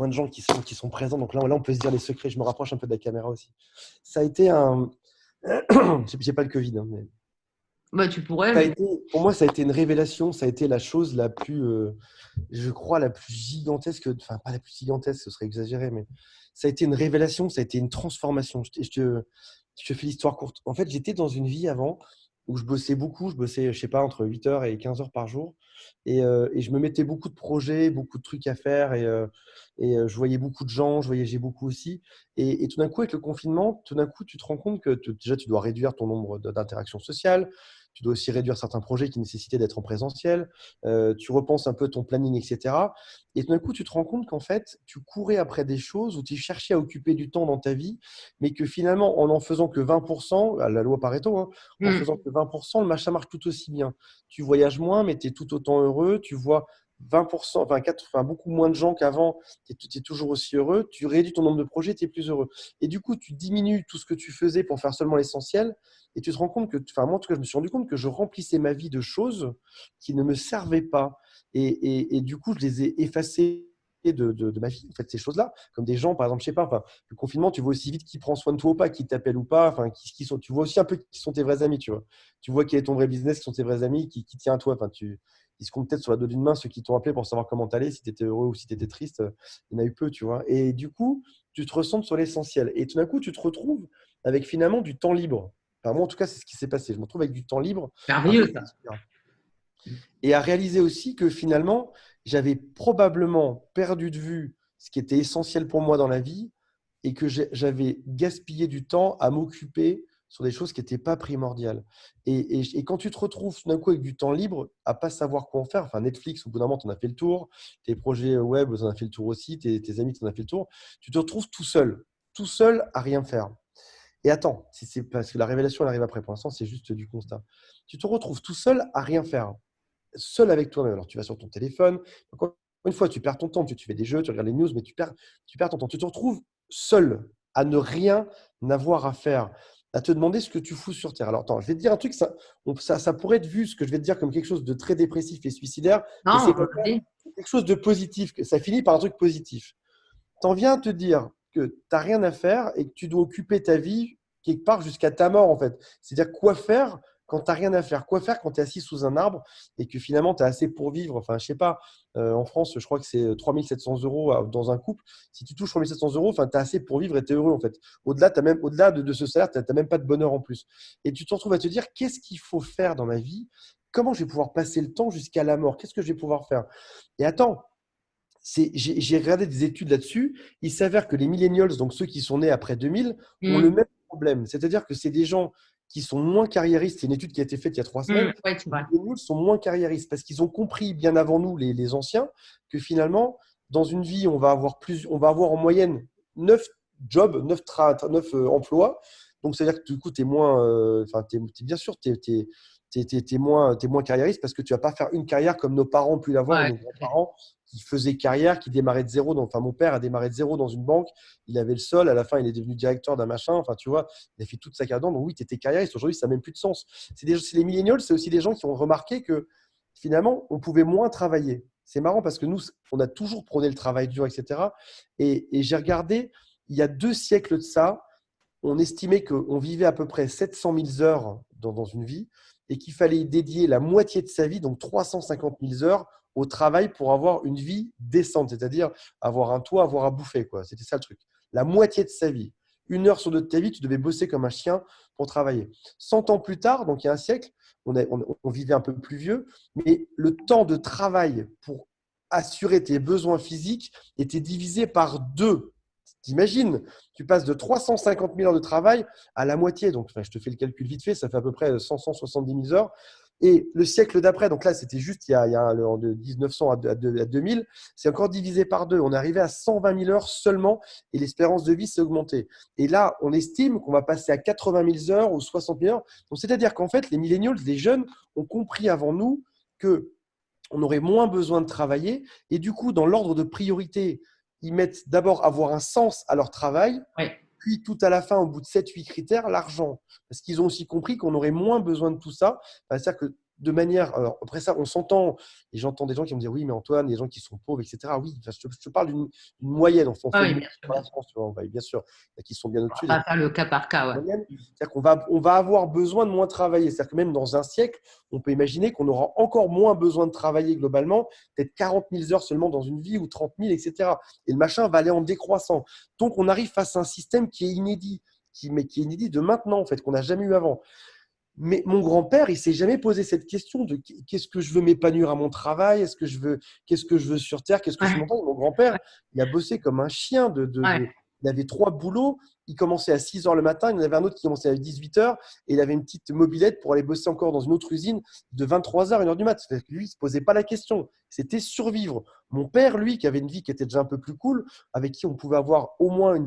Speaker 2: sont présents. Donc là, on peut se dire les secrets. Je me rapproche un peu de la caméra aussi. Ça a été un. J'ai pas le Covid, hein, mais
Speaker 1: Bah, tu pourrais,
Speaker 2: ça a
Speaker 1: mais
Speaker 2: été, pour moi, ça a été une révélation. Ça a été la chose la plus, je crois, la plus gigantesque. Enfin, pas la plus gigantesque, ce serait exagéré, mais ça a été une révélation. Ça a été une transformation. Je te fais l'histoire courte. En fait, j'étais dans une vie avant où je bossais beaucoup. Je bossais, je sais pas, entre 8 heures et 15 heures par jour. Et je me mettais beaucoup de projets, beaucoup de trucs à faire. Je voyais beaucoup de gens, je voyageais beaucoup aussi. Et tout d'un coup, avec le confinement, tout d'un coup, tu te rends compte que déjà, tu dois réduire ton nombre d'interactions sociales. Tu dois aussi réduire certains projets qui nécessitaient d'être en présentiel. Tu repenses un peu ton planning, etc. Et tout d'un coup, tu te rends compte qu'en fait, tu courais après des choses où tu cherchais à occuper du temps dans ta vie, mais que finalement, en faisant que 20%, à la loi Pareto, hein, en faisant que 20%, le machin marche tout aussi bien. Tu voyages moins, mais tu es tout autant heureux. Tu vois 20%, beaucoup moins de gens qu'avant, tu es toujours aussi heureux. Tu réduis ton nombre de projets, tu es plus heureux. Et du coup, tu diminues tout ce que tu faisais pour faire seulement l'essentiel. Et tu te rends compte que, enfin, moi, en tout cas, je me suis rendu compte que je remplissais ma vie de choses qui ne me servaient pas. Et du coup, je les ai effacées de ma vie, en fait, ces choses-là. Comme des gens, par exemple, je sais pas, enfin, le confinement, tu vois aussi vite qui prend soin de toi ou pas, qui t'appelle ou pas, enfin, tu vois aussi un peu qui sont tes vrais amis, tu vois. Tu vois quel est ton vrai business, qui sont tes vrais amis, qui tient à toi. Enfin, ils se comptent peut-être sur la dos d'une main ceux qui t'ont appelé pour savoir comment t'allais, si tu étais heureux ou si tu étais triste. Il y en a eu peu, tu vois. Et du coup, tu te ressens sur l'essentiel. Et tout d'un coup, tu te retrouves avec finalement du temps libre. Enfin, moi, en tout cas, c'est ce qui s'est passé. Je me retrouve avec du temps libre à
Speaker 1: Merveilleux, ça.
Speaker 2: réfléchir et à réaliser aussi que finalement, j'avais probablement perdu de vue ce qui était essentiel pour moi dans la vie et que j'avais gaspillé du temps à m'occuper sur des choses qui n'étaient pas primordiales. Et quand tu te retrouves d'un coup avec du temps libre, à pas savoir quoi en faire, enfin Netflix, au bout d'un moment, tu en as fait le tour, tes projets web, tu en as fait le tour aussi, tes amis, tu en as fait le tour, tu te retrouves tout seul à rien faire. Et attends, c'est parce que la révélation elle arrive après, pour l'instant, c'est juste du constat. Tu te retrouves tout seul à rien faire seul avec toi-même. Alors, tu vas sur ton téléphone. Encore une fois, tu perds ton temps. Tu fais des jeux, tu regardes les news, mais tu perds ton temps. Tu te retrouves seul à ne rien avoir à faire, à te demander ce que tu fous sur Terre. Alors, attends, je vais te dire un truc, ça pourrait être vu, ce que je vais te dire, comme quelque chose de très dépressif et suicidaire, mais
Speaker 1: Non,
Speaker 2: c'est
Speaker 1: on le dit.
Speaker 2: quelque chose de positif. Ça finit par un truc positif. Tu en viens à te dire que tu n'as rien à faire et que tu dois occuper ta vie quelque part jusqu'à ta mort, en fait. C'est-à-dire quoi faire quand tu n'as rien à faire? Quoi faire quand tu es assis sous un arbre et que finalement tu as assez pour vivre? Enfin, je sais pas, en France, je crois que c'est 3 700 euros dans un couple. Si tu touches 3 700 euros, enfin, tu as assez pour vivre et tu es heureux, en fait. Au-delà de ce salaire, tu n'as même pas de bonheur en plus. Et tu te retrouves à te dire, qu'est-ce qu'il faut faire dans ma vie? Comment je vais pouvoir passer le temps jusqu'à la mort? Qu'est-ce que je vais pouvoir faire? Et attends, j'ai regardé des études là-dessus. Il s'avère que les millennials, donc ceux qui sont nés après 2000, ont le même problème. C'est-à-dire que c'est des gens qui sont moins carriéristes. C'est une étude qui a été faite il y a 3 semaines.
Speaker 1: Ouais, tu
Speaker 2: Les
Speaker 1: vois.
Speaker 2: millennials sont moins carriéristes parce qu'ils ont compris bien avant nous, les anciens, que finalement, dans une vie, on va avoir en moyenne 9 jobs, 9 emplois. Donc, c'est-à-dire que du coup, tu es moins, bien sûr, t'es moins carriériste parce que tu vas pas faire une carrière comme nos parents ont pu l'avoir ou
Speaker 1: Ouais,
Speaker 2: nos
Speaker 1: tout à fait.
Speaker 2: grands-parents qui faisaient carrière, qui démarraient de zéro. Donc, enfin, mon père a démarré de zéro dans une banque. Il avait le sol. À la fin, il est devenu directeur d'un machin. Enfin, tu vois, il a fait toute sa carrière. Donc, oui, tu étais carriériste. Aujourd'hui, ça n'a même plus de sens. C'est les millennials, c'est aussi des gens qui ont remarqué que finalement, on pouvait moins travailler. C'est marrant parce que nous, on a toujours prôné le travail dur, etc. Et j'ai regardé, il y a 2 siècles de ça, on estimait qu'on vivait à peu près 700 000 heures dans une vie et qu'il fallait y dédier la moitié de sa vie, donc 350 000 heures, au travail pour avoir une vie décente, c'est-à-dire avoir un toit, avoir à bouffer, quoi. C'était ça le truc. La moitié de sa vie. 1 heure sur 2 de ta vie, tu devais bosser comme un chien pour travailler. 100 ans plus tard, donc il y a un siècle, on vivait un peu plus vieux, mais le temps de travail pour assurer tes besoins physiques était divisé par 2. T'imagines, tu passes de 350 000 heures de travail à la moitié. Donc, enfin, je te fais le calcul vite fait, ça fait à peu près 170 000 heures. Et le siècle d'après, donc là, c'était juste de 1900 à 2000, c'est encore divisé par 2. On est arrivé à 120 000 heures seulement et l'espérance de vie s'est augmentée. Et là, on estime qu'on va passer à 80 000 heures ou 60 000 heures. Donc, c'est-à-dire qu'en fait, les millennials, les jeunes, ont compris avant nous que on aurait moins besoin de travailler. Et du coup, dans l'ordre de priorité, ils mettent d'abord avoir un sens à leur travail,
Speaker 1: Ouais.
Speaker 2: puis tout à la fin, au bout de 7-8 critères, l'argent. Parce qu'ils ont aussi compris qu'on aurait moins besoin de tout ça. C'est-à-dire que de manière. Alors, après ça, on s'entend, et j'entends des gens qui vont me dire oui, mais Antoine, les gens qui sont pauvres, etc. Oui, enfin, je te parle d'une moyenne. On
Speaker 1: Ah
Speaker 2: fait
Speaker 1: oui,
Speaker 2: une
Speaker 1: bien
Speaker 2: moyenne
Speaker 1: sûr,
Speaker 2: pour
Speaker 1: bien
Speaker 2: la
Speaker 1: sûr.
Speaker 2: France, tu vois, bien sûr. Il y en a qui sont bien
Speaker 1: On va
Speaker 2: au-dessus.
Speaker 1: pas faire le cas par cas, ouais.
Speaker 2: Moyenne. C'est-à-dire on va avoir besoin de moins travailler. C'est-à-dire que même dans un siècle, on peut imaginer qu'on aura encore moins besoin de travailler globalement, peut-être 40 000 heures seulement dans une vie ou 30 000, etc. Et le machin va aller en décroissant. Donc, on arrive face à un système qui est inédit, mais qui est inédit de maintenant, en fait, qu'on n'a jamais eu avant. Mais mon grand-père, il s'est jamais posé cette question de qu'est-ce que je veux m'épanouir à mon travail, qu'est-ce que je veux sur Terre, qu'est-ce que je
Speaker 1: Ouais,
Speaker 2: m'entends. Mon grand-père,
Speaker 1: ouais,
Speaker 2: il a bossé comme un chien
Speaker 1: ouais.
Speaker 2: il avait 3 boulots. Il commençait à 6 heures le matin. Il y en avait un autre qui commençait à 18 heures. Et il avait une petite mobilette pour aller bosser encore dans une autre usine de 23 heures, 1 heure du mat. C'est-à-dire que lui, il ne se posait pas la question. C'était survivre. Mon père, lui, qui avait une vie qui était déjà un peu plus cool, avec qui on pouvait avoir au moins une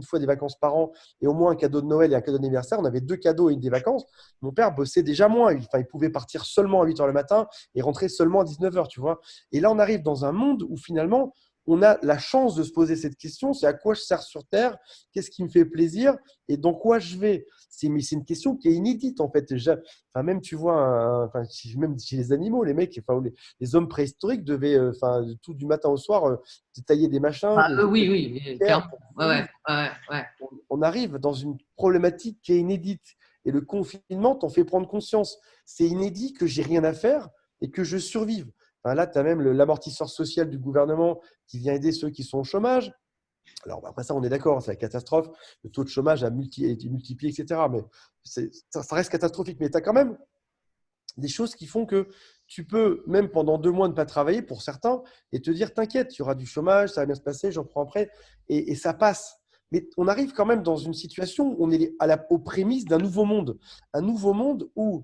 Speaker 2: fois des vacances par an et au moins un cadeau de Noël et un cadeau d'anniversaire. On avait 2 cadeaux et des vacances. Mon père bossait déjà moins. Il pouvait partir seulement à 8 heures le matin et rentrer seulement à 19 heures, tu vois. Et là, on arrive dans un monde où finalement, on a la chance de se poser cette question, c'est à quoi je sers sur Terre, qu'est-ce qui me fait plaisir et dans quoi je vais. Mais c'est une question qui est inédite en fait. Même tu vois, même chez les animaux, les mecs, les hommes préhistoriques devaient, tout du matin au soir, tailler des machins.
Speaker 1: Oui, oui, clairement. Ouais, ouais, ouais.
Speaker 2: On arrive dans une problématique qui est inédite. Et le confinement t'en fait prendre conscience. C'est inédit que j'ai rien à faire et que je survive. Là, tu as même l'amortisseur social du gouvernement qui vient aider ceux qui sont au chômage. Alors, après ça, on est d'accord, c'est la catastrophe. Le taux de chômage a été multiplié, etc. Mais ça reste catastrophique. Mais tu as quand même des choses qui font que tu peux, même pendant 2 mois, ne pas travailler pour certains et te dire, t'inquiète, il y aura du chômage, ça va bien se passer, j'en prends après. Et ça passe. Mais on arrive quand même dans une situation où on est aux prémices d'un nouveau monde. Un nouveau monde où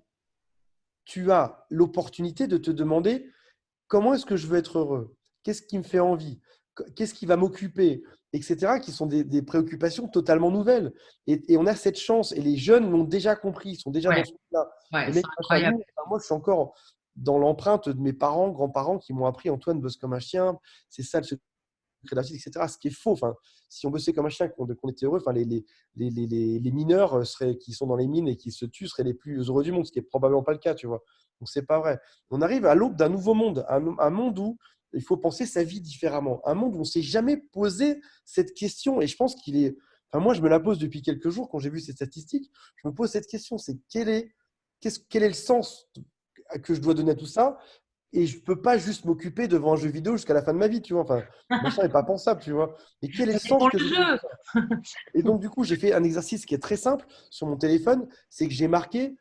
Speaker 2: tu as l'opportunité de te demander comment est-ce que je veux être heureux? Qu'est-ce qui me fait envie? Qu'est-ce qui va m'occuper? Etc. Qui sont des préoccupations totalement nouvelles. Et on a cette chance. Et les jeunes l'ont déjà compris. Ils sont déjà dans
Speaker 1: Ouais,
Speaker 2: ce truc-là.
Speaker 1: ouais,
Speaker 2: Les
Speaker 1: c'est
Speaker 2: mecs,
Speaker 1: incroyable.
Speaker 2: moi, je suis encore dans l'empreinte de mes parents, grands-parents qui m'ont appris Antoine bosse comme un chien. C'est ça le secret de la réussite, etc. Ce qui est faux. Si on bossait comme un chien, qu'on était heureux, les mineurs qui sont dans les mines et qui se tuent seraient les plus heureux du monde, ce qui est probablement pas le cas, tu vois. Donc, c'est pas vrai. On arrive à l'aube d'un nouveau monde, un monde où il faut penser sa vie différemment. Un monde où on ne s'est jamais posé cette question. Et je pense qu'il est. Moi, je me la pose depuis quelques jours quand j'ai vu ces statistiques. Je me pose cette question, c'est quel est le sens que je dois donner à tout ça? Et je ne peux pas juste m'occuper devant un jeu vidéo jusqu'à la fin de ma vie, tu vois. Machin n'est pas pensable, tu vois. Mais quel est le
Speaker 1: C'est
Speaker 2: sens
Speaker 1: pour
Speaker 2: que
Speaker 1: le
Speaker 2: je donne à tout
Speaker 1: jeu.
Speaker 2: ça? Et donc, du coup, j'ai fait un exercice qui est très simple sur mon téléphone, c'est que j'ai marqué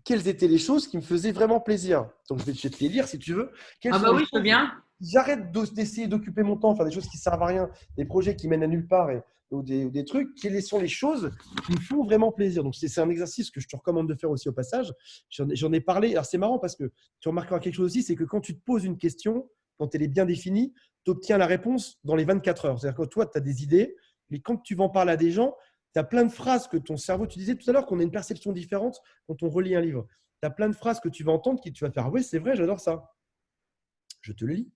Speaker 2: quelles étaient les choses qui me faisaient vraiment plaisir. Donc, je vais te les lire si tu veux. Quelles
Speaker 1: Ah
Speaker 2: sont
Speaker 1: bah
Speaker 2: les
Speaker 1: oui, je veux
Speaker 2: choses.
Speaker 1: bien.
Speaker 2: J'arrête d'essayer d'occuper mon temps, faire des choses qui ne servent à rien, des projets qui mènent à nulle part ou des trucs. Quelles sont les choses qui me font vraiment plaisir? Donc, c'est un exercice que je te recommande de faire aussi au passage. J'en ai parlé. Alors, c'est marrant parce que tu remarqueras quelque chose aussi, c'est que quand tu te poses une question, quand elle est bien définie, tu obtiens la réponse dans les 24 heures. C'est-à-dire que toi, tu as des idées, mais quand tu vas en parler à des gens, tu as plein de phrases que ton cerveau, tu disais tout à l'heure qu'on a une perception différente quand on relit un livre. Tu as plein de phrases que tu vas entendre qui tu vas faire, ah oui, c'est vrai, j'adore ça. Je te le lis.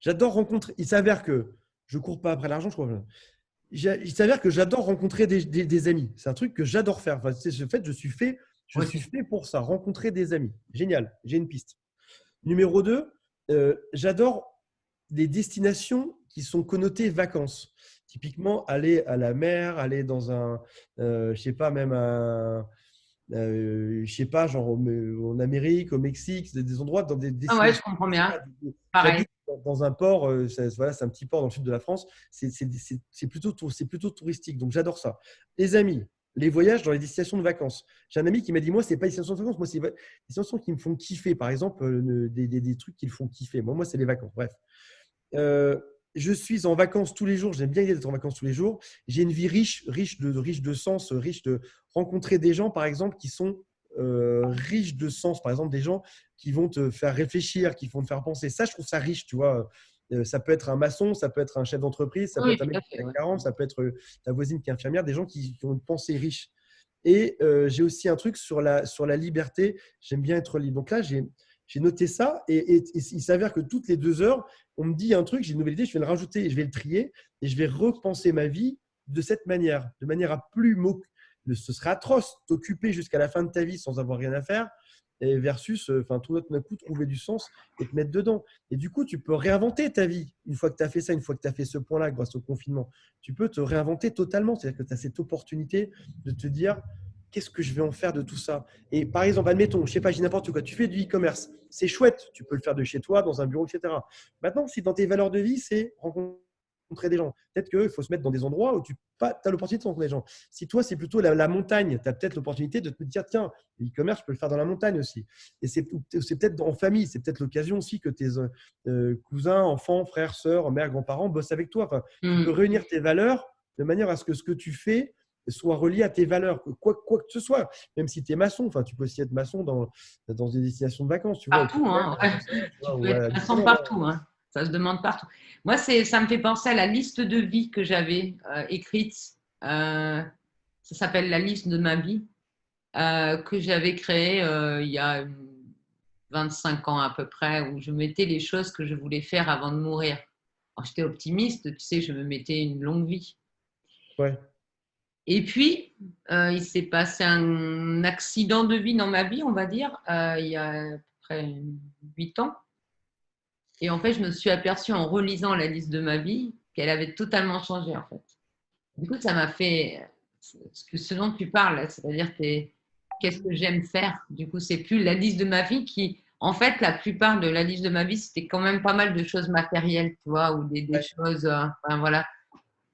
Speaker 2: J'adore rencontrer. Il s'avère que je ne cours pas après l'argent, je crois. Il s'avère que j'adore rencontrer des amis. C'est un truc que j'adore faire. C'est ce fait, je
Speaker 1: Moi
Speaker 2: suis
Speaker 1: aussi.
Speaker 2: fait pour ça, rencontrer des amis. Génial, j'ai une piste. Numéro 2, j'adore des destinations qui sont connotées vacances. Typiquement, aller à la mer, aller dans je sais pas, même je sais pas, genre en Amérique, au Mexique, des endroits dans des
Speaker 1: Ah ouais, je
Speaker 2: destinations.
Speaker 1: comprends bien. Pareil.
Speaker 2: J'habite dans un port, voilà, c'est un petit port dans le sud de la France. C'est plutôt touristique, donc j'adore ça. Les amis, les voyages dans les destinations de vacances. J'ai un ami qui m'a dit, moi, c'est pas les destinations de vacances, moi, c'est des destinations qui me font kiffer. Par exemple, des trucs qui le font kiffer. Moi, c'est les vacances. Bref. Euh, je suis en vacances tous les jours. J'aime bien l'idée d'être en vacances tous les jours. J'ai une vie riche de sens, riche de rencontrer des gens, par exemple, qui sont riches de sens. Par exemple, des gens qui vont te faire réfléchir, qui vont te faire penser. Ça, je trouve ça riche, tu vois. Ça peut être un maçon, ça peut être un chef d'entreprise, ça peut
Speaker 1: Oui,
Speaker 2: être un
Speaker 1: tout
Speaker 2: mec
Speaker 1: à
Speaker 2: qui
Speaker 1: fait.
Speaker 2: a
Speaker 1: Ouais.
Speaker 2: 40, ça peut être ta voisine qui est infirmière, des gens qui ont une pensée riche. Et j'ai aussi un truc sur la liberté. J'aime bien être libre. Donc là, j'ai noté ça et il s'avère que toutes les 2 heures, on me dit un truc, j'ai une nouvelle idée, je vais le rajouter, je vais le trier et je vais repenser ma vie de cette manière, de manière à plus ce serait atroce t'occuper jusqu'à la fin de ta vie sans avoir rien à faire et versus tout d'un coup trouver du sens et te mettre dedans. Et du coup, tu peux réinventer ta vie une fois que tu as fait ça, une fois que tu as fait ce point-là grâce au confinement. Tu peux te réinventer totalement. C'est-à-dire que tu as cette opportunité de te dire qu'est-ce que je vais en faire de tout ça. Et par exemple, admettons, je sais pas, j'ai n'importe quoi, tu fais du e-commerce, c'est chouette, tu peux le faire de chez toi, dans un bureau, etc. Maintenant, si dans tes valeurs de vie, c'est rencontrer des gens, peut-être qu'il faut se mettre dans des endroits où tu as l'opportunité de rencontrer des gens. Si toi, c'est plutôt la montagne, tu as peut-être l'opportunité de te dire, tiens, l'e-commerce, je peux le faire dans la montagne aussi. Et c'est peut-être en famille, c'est peut-être l'occasion aussi que tes cousins, enfants, frères, sœurs, mères, grands-parents bossent avec toi. Enfin, tu peux
Speaker 1: Mm.
Speaker 2: réunir tes valeurs de manière à ce que tu fais soit relié à tes valeurs, quoi que ce soit. Même si tu es maçon, enfin, tu peux aussi être maçon dans des destinations de vacances, tu vois, au
Speaker 1: Partout,
Speaker 2: Portugal,
Speaker 1: hein,
Speaker 2: j'en sais rien, tu
Speaker 1: tu
Speaker 2: vois,
Speaker 1: peux
Speaker 2: ou
Speaker 1: être
Speaker 2: à
Speaker 1: passant
Speaker 2: Disneyland, hein.
Speaker 1: partout, hein. Ça se demande partout. Moi, ça me fait penser à la liste de vie que j'avais écrite. Ça s'appelle la liste de ma vie, que j'avais créée il y a 25 ans à peu près, où je mettais les choses que je voulais faire avant de mourir. Alors, j'étais optimiste, tu sais, je me mettais une longue vie.
Speaker 2: Ouais,
Speaker 1: Et puis, il s'est passé un accident de vie dans ma vie, on va dire, il y a à peu près 8 ans. Et en fait, je me suis aperçue en relisant la liste de ma vie qu'elle avait totalement changé, en fait. Du coup, ça m'a fait ce dont tu parles, c'est-à-dire qu'est-ce que j'aime faire. Du coup, c'est plus la liste de ma vie qui, en fait, la plupart de la liste de ma vie, c'était quand même pas mal de choses matérielles, tu vois, ou des
Speaker 2: ouais,
Speaker 1: choses, enfin, voilà.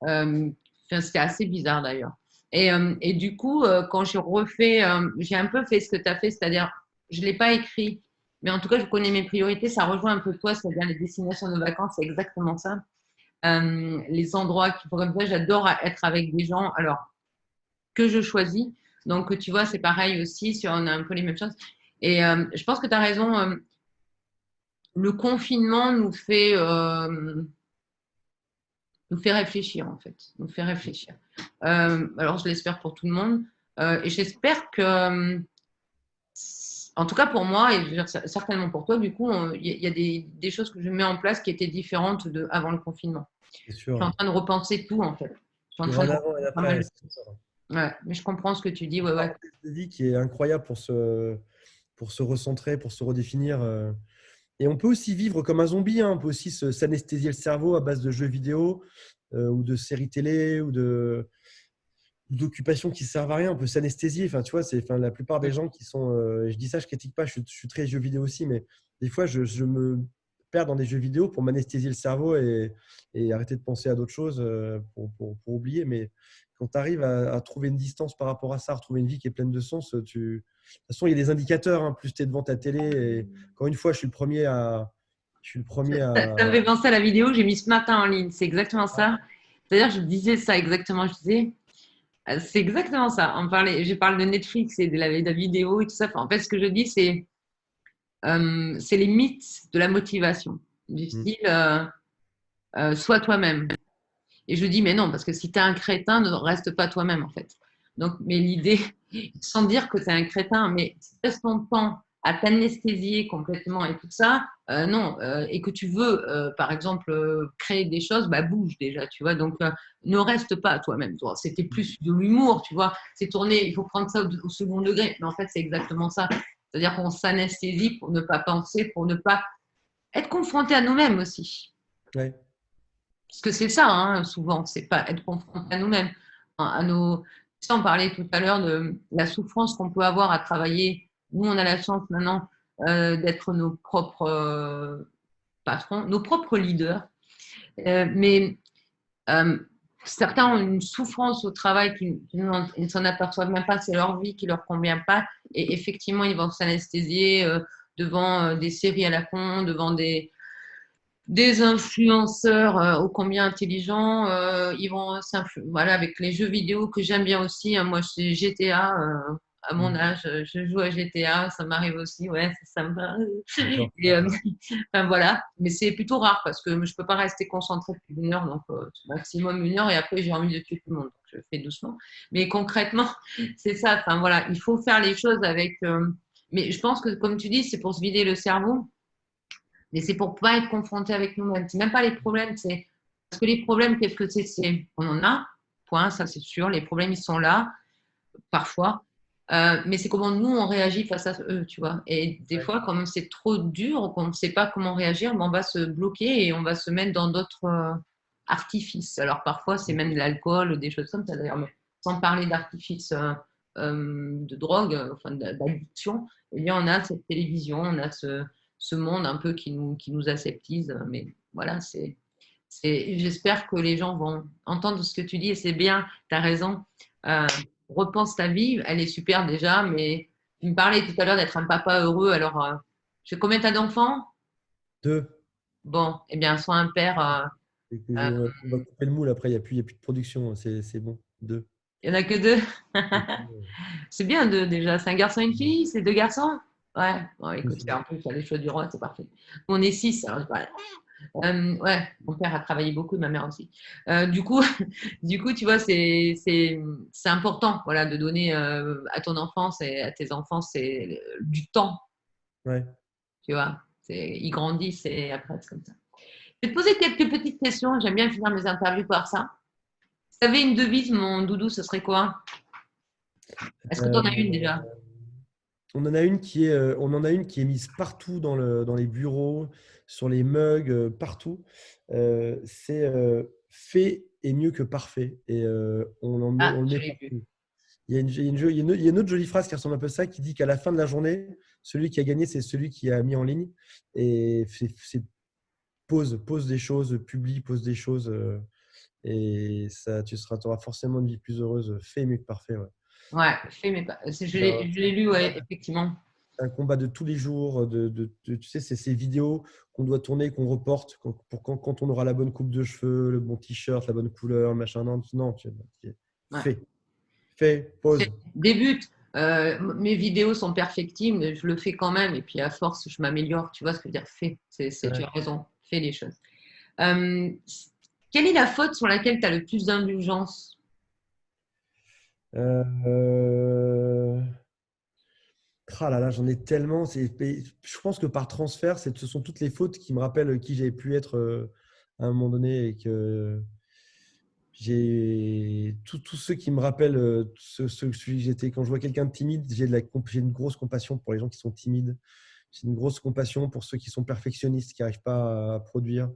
Speaker 1: Enfin, c'était assez bizarre d'ailleurs. Et du coup, quand j'ai refait, j'ai un peu fait ce que tu as fait, c'est-à-dire, je ne l'ai pas écrit, mais en tout cas, je connais mes priorités, ça rejoint un peu toi, c'est-à-dire les destinations de vacances, c'est exactement ça. Les endroits qui pourraient me plaire, j'adore être avec des gens alors que je choisis. Donc, tu vois, c'est pareil aussi, on a un peu les mêmes choses. Et je pense que tu as raison, le confinement nous fait réfléchir, en fait, nous fait réfléchir. Alors, je l'espère pour tout le monde. Et j'espère que, en tout cas pour moi, et je veux dire, certainement pour toi, du coup, il y a des choses que je mets en place qui étaient différentes avant le confinement.
Speaker 2: c'est
Speaker 1: Je suis en
Speaker 2: sûr.
Speaker 1: train de repenser tout, en fait. Je suis en
Speaker 2: Il y aura
Speaker 1: train de
Speaker 2: un avant et
Speaker 1: repenser
Speaker 2: un
Speaker 1: pas mal
Speaker 2: après,
Speaker 1: de
Speaker 2: c'est
Speaker 1: choses.
Speaker 2: sûr.
Speaker 1: Ouais, mais je comprends ce que tu dis. Ouais, ouais.
Speaker 2: Parenthèse de vie qui est incroyable pour se recentrer, pour se redéfinir. Et on peut aussi vivre comme un zombie, hein. On peut aussi s'anesthésier le cerveau à base de jeux vidéo ou de séries télé d'occupations qui servent à rien. On peut s'anesthésier. Enfin, tu vois, la plupart des gens qui sont. Je dis ça, je critique pas, je suis très jeux vidéo aussi, mais des fois, je me perds dans des jeux vidéo pour m'anesthésier le cerveau et arrêter de penser à d'autres choses pour oublier. Mais quand tu arrives à trouver une distance par rapport à ça, à retrouver une vie qui est pleine de sens, de toute façon, il y a des indicateurs, hein. Plus tu es devant ta télé. Et encore une fois, je suis le premier à. Je suis le premier
Speaker 1: Ça me
Speaker 2: à.
Speaker 1: fait penser à la vidéo que j'ai mise ce matin en ligne. C'est exactement ça. C'est-à-dire, je disais ça exactement. Je disais, c'est exactement ça. Je parle de Netflix et de la vidéo et tout ça. Enfin, en fait, ce que je dis, c'est les mythes de la motivation. Du
Speaker 2: Mm.
Speaker 1: style, sois toi-même. Et je dis, mais non, parce que si tu es un crétin, ne reste pas toi-même, en fait. Donc, mais l'idée, sans dire que tu es un crétin, mais si tu passes ton temps à t'anesthésier complètement et tout ça, non. Et que tu veux, par exemple, créer des choses, bah, bouge déjà, tu vois. Donc, ne reste pas à toi-même. C'était plus de l'humour, tu vois. C'est tourné, il faut prendre ça au second degré. Mais en fait, c'est exactement ça. C'est-à-dire qu'on s'anesthésie pour ne pas penser, pour ne pas être confronté à nous-mêmes aussi.
Speaker 2: Ouais.
Speaker 1: Parce que c'est ça, hein, souvent, c'est pas être confronté à nous-mêmes, à nos. Ça, on parlait tout à l'heure de la souffrance qu'on peut avoir à travailler. Nous, on a la chance maintenant d'être nos propres patrons, nos propres leaders. Mais certains ont une souffrance au travail qu'ils ne s'en aperçoivent même pas, c'est leur vie qui ne leur convient pas. Et effectivement, ils vont s'anesthésier devant des séries à la con, devant des influenceurs ô combien intelligents. Ils vont voilà, avec les jeux vidéo que j'aime bien aussi, hein. Moi, c'est GTA. À mon
Speaker 2: Mm.
Speaker 1: âge, je joue à GTA, ça m'arrive aussi, ouais, ça me va.
Speaker 2: D'accord.
Speaker 1: Et, enfin, voilà, mais c'est plutôt rare parce que je peux pas rester concentrée plus d'une heure, donc maximum une heure et après j'ai envie de tuer tout le monde, donc je fais doucement. Mais concrètement, c'est ça. Enfin voilà, il faut faire les choses avec. Mais je pense que comme tu dis, c'est pour se vider le cerveau. Mais c'est pour pas être confronté avec nous-mêmes. C'est même pas les problèmes, c'est parce que les problèmes, qu'est-ce que c'est? On en a, point, ça c'est sûr. Les problèmes, ils sont là, parfois. Mais c'est comment nous, on réagit face à eux, tu vois. Et des
Speaker 2: Ouais.
Speaker 1: fois, quand même, c'est trop dur, qu'on ne sait pas comment réagir, ben, on va se bloquer et on va se mettre dans d'autres artifices. Alors parfois, c'est même de l'alcool ou des choses comme ça, d'ailleurs. Mais sans parler d'artifices de drogue, enfin d'addiction, eh bien, on a cette télévision, on a ce monde un peu qui nous aseptise. Mais voilà, j'espère que les gens vont entendre ce que tu dis et c'est bien, tu as raison. Euh, Repense ta vie, elle est super déjà, mais tu me parlais tout à l'heure d'être un papa heureux. Alors, combien t'as d'enfants?
Speaker 2: Deux.
Speaker 1: Bon, eh bien, sois un père.
Speaker 2: Et que
Speaker 1: Euh,
Speaker 2: on va couper le moule après, il y a plus de production. C'est bon. Deux.
Speaker 1: Il n'y en a que deux.
Speaker 2: C'est bon.
Speaker 1: C'est bien deux déjà. C'est un garçon et une fille, c'est deux garçons. Ouais, bon,
Speaker 2: C'est
Speaker 1: écoute, c'est
Speaker 2: ça.
Speaker 1: un peu sur les choix du roi, c'est parfait. On est six, alors voilà. Ouais, mon père a travaillé beaucoup, ma mère aussi. Du coup, du coup, tu vois, c'est important, voilà, de donner à ton enfance et à tes enfants du temps,
Speaker 2: Ouais.
Speaker 1: tu vois. Ils grandissent et après, c'est comme ça. Je vais te poser quelques petites questions. J'aime bien finir mes interviews par ça. Si tu avais une devise, mon doudou, ce serait quoi? Est-ce que tu en as une
Speaker 2: Euh,
Speaker 1: déjà?
Speaker 2: on en a une qui est mise partout dans les bureaux, sur les mugs, partout. C'est fait est mieux que parfait. Et
Speaker 1: Ah,
Speaker 2: on le
Speaker 1: je
Speaker 2: met
Speaker 1: l'ai vu.
Speaker 2: partout. Il y a une autre jolie phrase qui ressemble un peu à ça, qui dit qu'à la fin de la journée, celui qui a gagné, c'est celui qui a mis en ligne. Et pose des choses, publie, pose des choses. Et ça, tu auras forcément une vie plus heureuse. Fait mieux que parfait. Ouais.
Speaker 1: Ouais, fait, mais pas.
Speaker 2: C'est un,
Speaker 1: Je l'ai lu, ouais, effectivement.
Speaker 2: un combat de tous les jours. Tu sais, c'est ces vidéos qu'on doit tourner, qu'on reporte quand on aura la bonne coupe de cheveux, le bon t-shirt, la bonne couleur, machin. Non, non,
Speaker 1: Ouais.
Speaker 2: fais, fais, pose.
Speaker 1: Débute. Mes vidéos sont perfectibles, mais je le fais quand même. Et puis à force, je m'améliore. Tu vois ce que je veux dire? Fais. Tu
Speaker 2: Ouais.
Speaker 1: as raison. Fais les choses. Euh, Quelle est la faute sur laquelle tu as le plus d'indulgence?
Speaker 2: Euh, Ah là là, j'en ai tellement. Je pense que par transfert, ce sont toutes les fautes qui me rappellent qui j'avais pu être à un moment donné et que j'ai tous ceux qui me rappellent celui que j'étais. Quand je vois quelqu'un de timide, j'ai une grosse compassion pour les gens qui sont timides. J'ai une grosse compassion pour ceux qui sont perfectionnistes, qui n'arrivent pas à produire.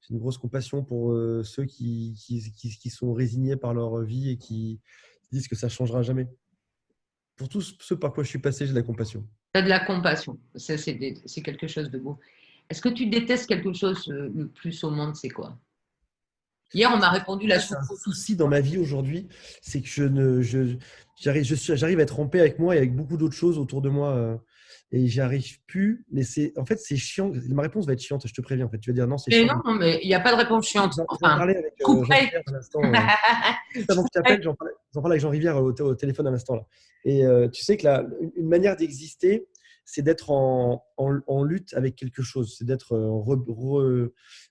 Speaker 2: J'ai une grosse compassion pour ceux qui sont résignés par leur vie et qui disent que ça ne changera jamais. Pour tous ceux par quoi je suis passé, j'ai de la compassion.
Speaker 1: Tu as de la compassion. C'est quelque chose de beau. Est-ce que tu détestes quelque chose le plus au monde? C'est quoi? Hier, on m'a répondu la
Speaker 2: Ça, c'est un
Speaker 1: choucroute.
Speaker 2: souci dans ma vie aujourd'hui, c'est que j'arrive à être en paix avec moi et avec beaucoup d'autres choses autour de moi, et j'arrive plus. Mais en fait, c'est chiant. Ma réponse va être chiante, je te préviens. En fait, tu vas dire non, c'est
Speaker 1: Mais
Speaker 2: chiant.
Speaker 1: non, non, mais il n'y a pas de réponse chiante.
Speaker 2: J'en
Speaker 1: Enfin,
Speaker 2: parlais avec
Speaker 1: je
Speaker 2: Jean-Pierre
Speaker 1: couperai.
Speaker 2: à l'instant. Juste
Speaker 1: Je
Speaker 2: avant que tu
Speaker 1: couperai.
Speaker 2: t'appelles, j'en parlais avec Jean Rivière au téléphone à l'instant là. Et tu sais que une manière d'exister, c'est d'être en lutte avec quelque chose, c'est d'être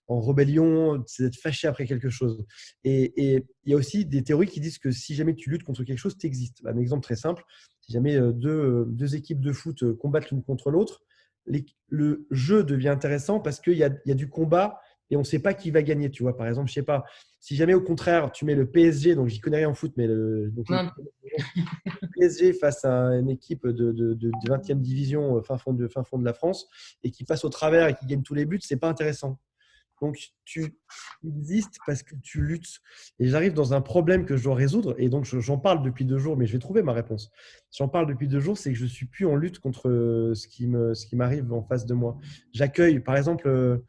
Speaker 2: en rébellion, c'est d'être fâché après quelque chose. Et il y a aussi des théories qui disent que si jamais tu luttes contre quelque chose, tu existes. Un exemple très simple, si jamais deux équipes de foot combattent l'une contre l'autre, le jeu devient intéressant parce qu'il y a du combat et on ne sait pas qui va gagner. Tu vois, par exemple, je sais pas, si jamais au contraire tu mets le PSG, donc j'y connais rien en foot, mais donc
Speaker 1: Non,
Speaker 2: PSG face à une équipe de 20e division, fin fond de la France, et qui passe au travers et qui gagne tous les buts, c'est pas intéressant. Donc tu existes parce que tu luttes. Et j'arrive dans un problème que je dois résoudre, et donc j'en parle depuis 2 jours, mais je vais trouver ma réponse. J'en parle depuis 2 jours, c'est que je suis plus en lutte contre ce qui m'arrive en face de moi. J'accueille, par exemple,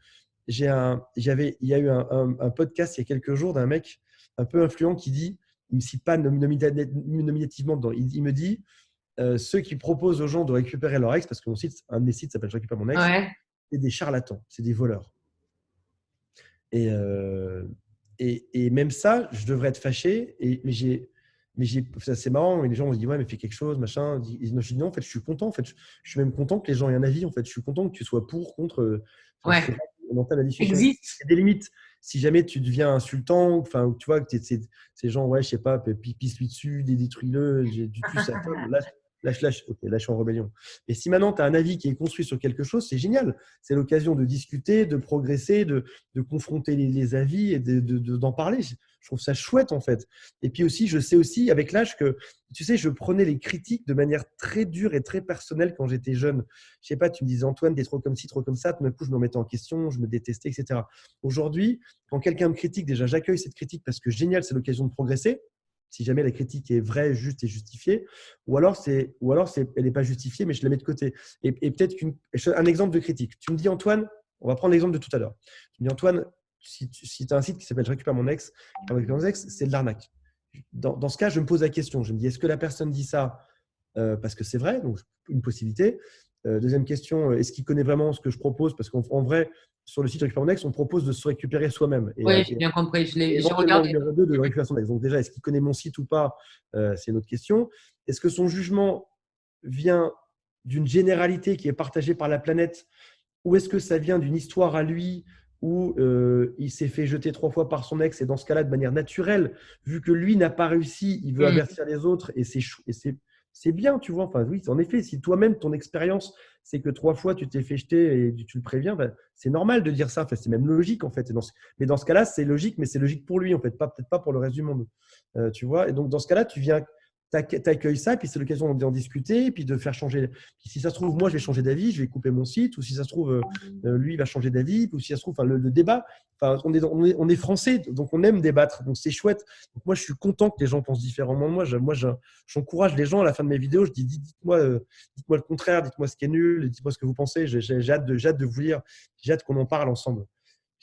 Speaker 2: il y a eu un podcast il y a quelques jours d'un mec un peu influent qui dit, il ne me cite pas nominativement dedans, il me dit ceux qui proposent aux gens de récupérer leur ex, parce que un de mes sites s'appelle Je récupère mon ex,
Speaker 1: ouais.
Speaker 2: c'est des charlatans, c'est des voleurs. Et, et même ça, je devrais être fâché. C'est marrant. Et les gens vont se dire ouais, mais fais quelque chose, machin. Je dis non, en fait, je suis content. En fait, je suis même content que les gens aient un avis. En fait, je suis content que tu sois pour, contre. Enfin,
Speaker 1: Ouais.
Speaker 2: on entame la discussion.
Speaker 1: Existe.
Speaker 2: Il y a des limites. Si jamais tu deviens insultant, enfin, tu vois que ces gens, ouais, je sais pas, pisse-lui dessus, détruis-le, tu tues sa femme, lâche, ok, lâche en rébellion. Et si maintenant tu as un avis qui est construit sur quelque chose, c'est génial. C'est l'occasion de discuter, de progresser, de confronter les avis et d'en parler. Je trouve ça chouette en fait. Et puis aussi, je sais aussi avec l'âge que, tu sais, je prenais les critiques de manière très dure et très personnelle quand j'étais jeune. Je sais pas, tu me disais Antoine, t'es trop comme ci, trop comme ça. Tout d'un coup, je me remettais en question, je me détestais, etc. Aujourd'hui, quand quelqu'un me critique, déjà, j'accueille cette critique parce que génial, c'est l'occasion de progresser. Si jamais la critique est vraie, juste et justifiée, elle n'est pas justifiée, mais je la mets de côté. Et peut-être un exemple de critique. Tu me dis Antoine, on va prendre l'exemple de tout à l'heure. Tu me dis Antoine, si tu as un site qui s'appelle Je récupère mon ex, c'est de l'arnaque. Dans ce cas, je me pose la question. Je me dis, est-ce que la personne dit ça parce que c'est vrai, donc une possibilité. Deuxième question, est-ce qu'il connaît vraiment ce que je propose? Parce qu'en vrai, sur le site Récupère mon ex, on propose de se récupérer soi-même.
Speaker 1: Oui, j'ai bien compris. J'ai
Speaker 2: Éventuellement,
Speaker 1: regardé.
Speaker 2: numéro 2, de récupérer son ex. Donc déjà, est-ce qu'il connaît mon site ou pas? C'est une autre question. Est-ce que son jugement vient d'une généralité qui est partagée par la planète, ou est-ce que ça vient d'une histoire à lui où il s'est fait jeter 3 fois par son ex, et dans ce cas-là, de manière naturelle, vu que lui n'a pas réussi, il veut avertir les autres, et c'est bien, tu vois. Enfin, oui, en effet, si toi-même, ton expérience, c'est que 3 fois, tu t'es fait jeter et tu le préviens, ben, c'est normal de dire ça. Enfin, c'est même logique, en fait. Mais dans ce cas-là, c'est logique, mais c'est logique pour lui, en fait, peut-être pas pour le reste du monde. Tu vois. Et donc, dans ce cas-là, tu viens, t'accueilles ça, et puis c'est l'occasion d'en discuter, et puis de faire changer. Puis si ça se trouve, moi, je vais changer d'avis, je vais couper mon site, ou si ça se trouve, lui, il va changer d'avis, ou si ça se trouve, enfin, le débat, enfin, on est français, donc on aime débattre, donc c'est chouette. Donc moi, je suis content que les gens pensent différemment de moi. J'encourage les gens à la fin de mes vidéos, je dis, dites-moi le contraire, dites-moi ce qui est nul, dites-moi ce que vous pensez. J'ai hâte de vous lire, j'ai hâte qu'on en parle ensemble.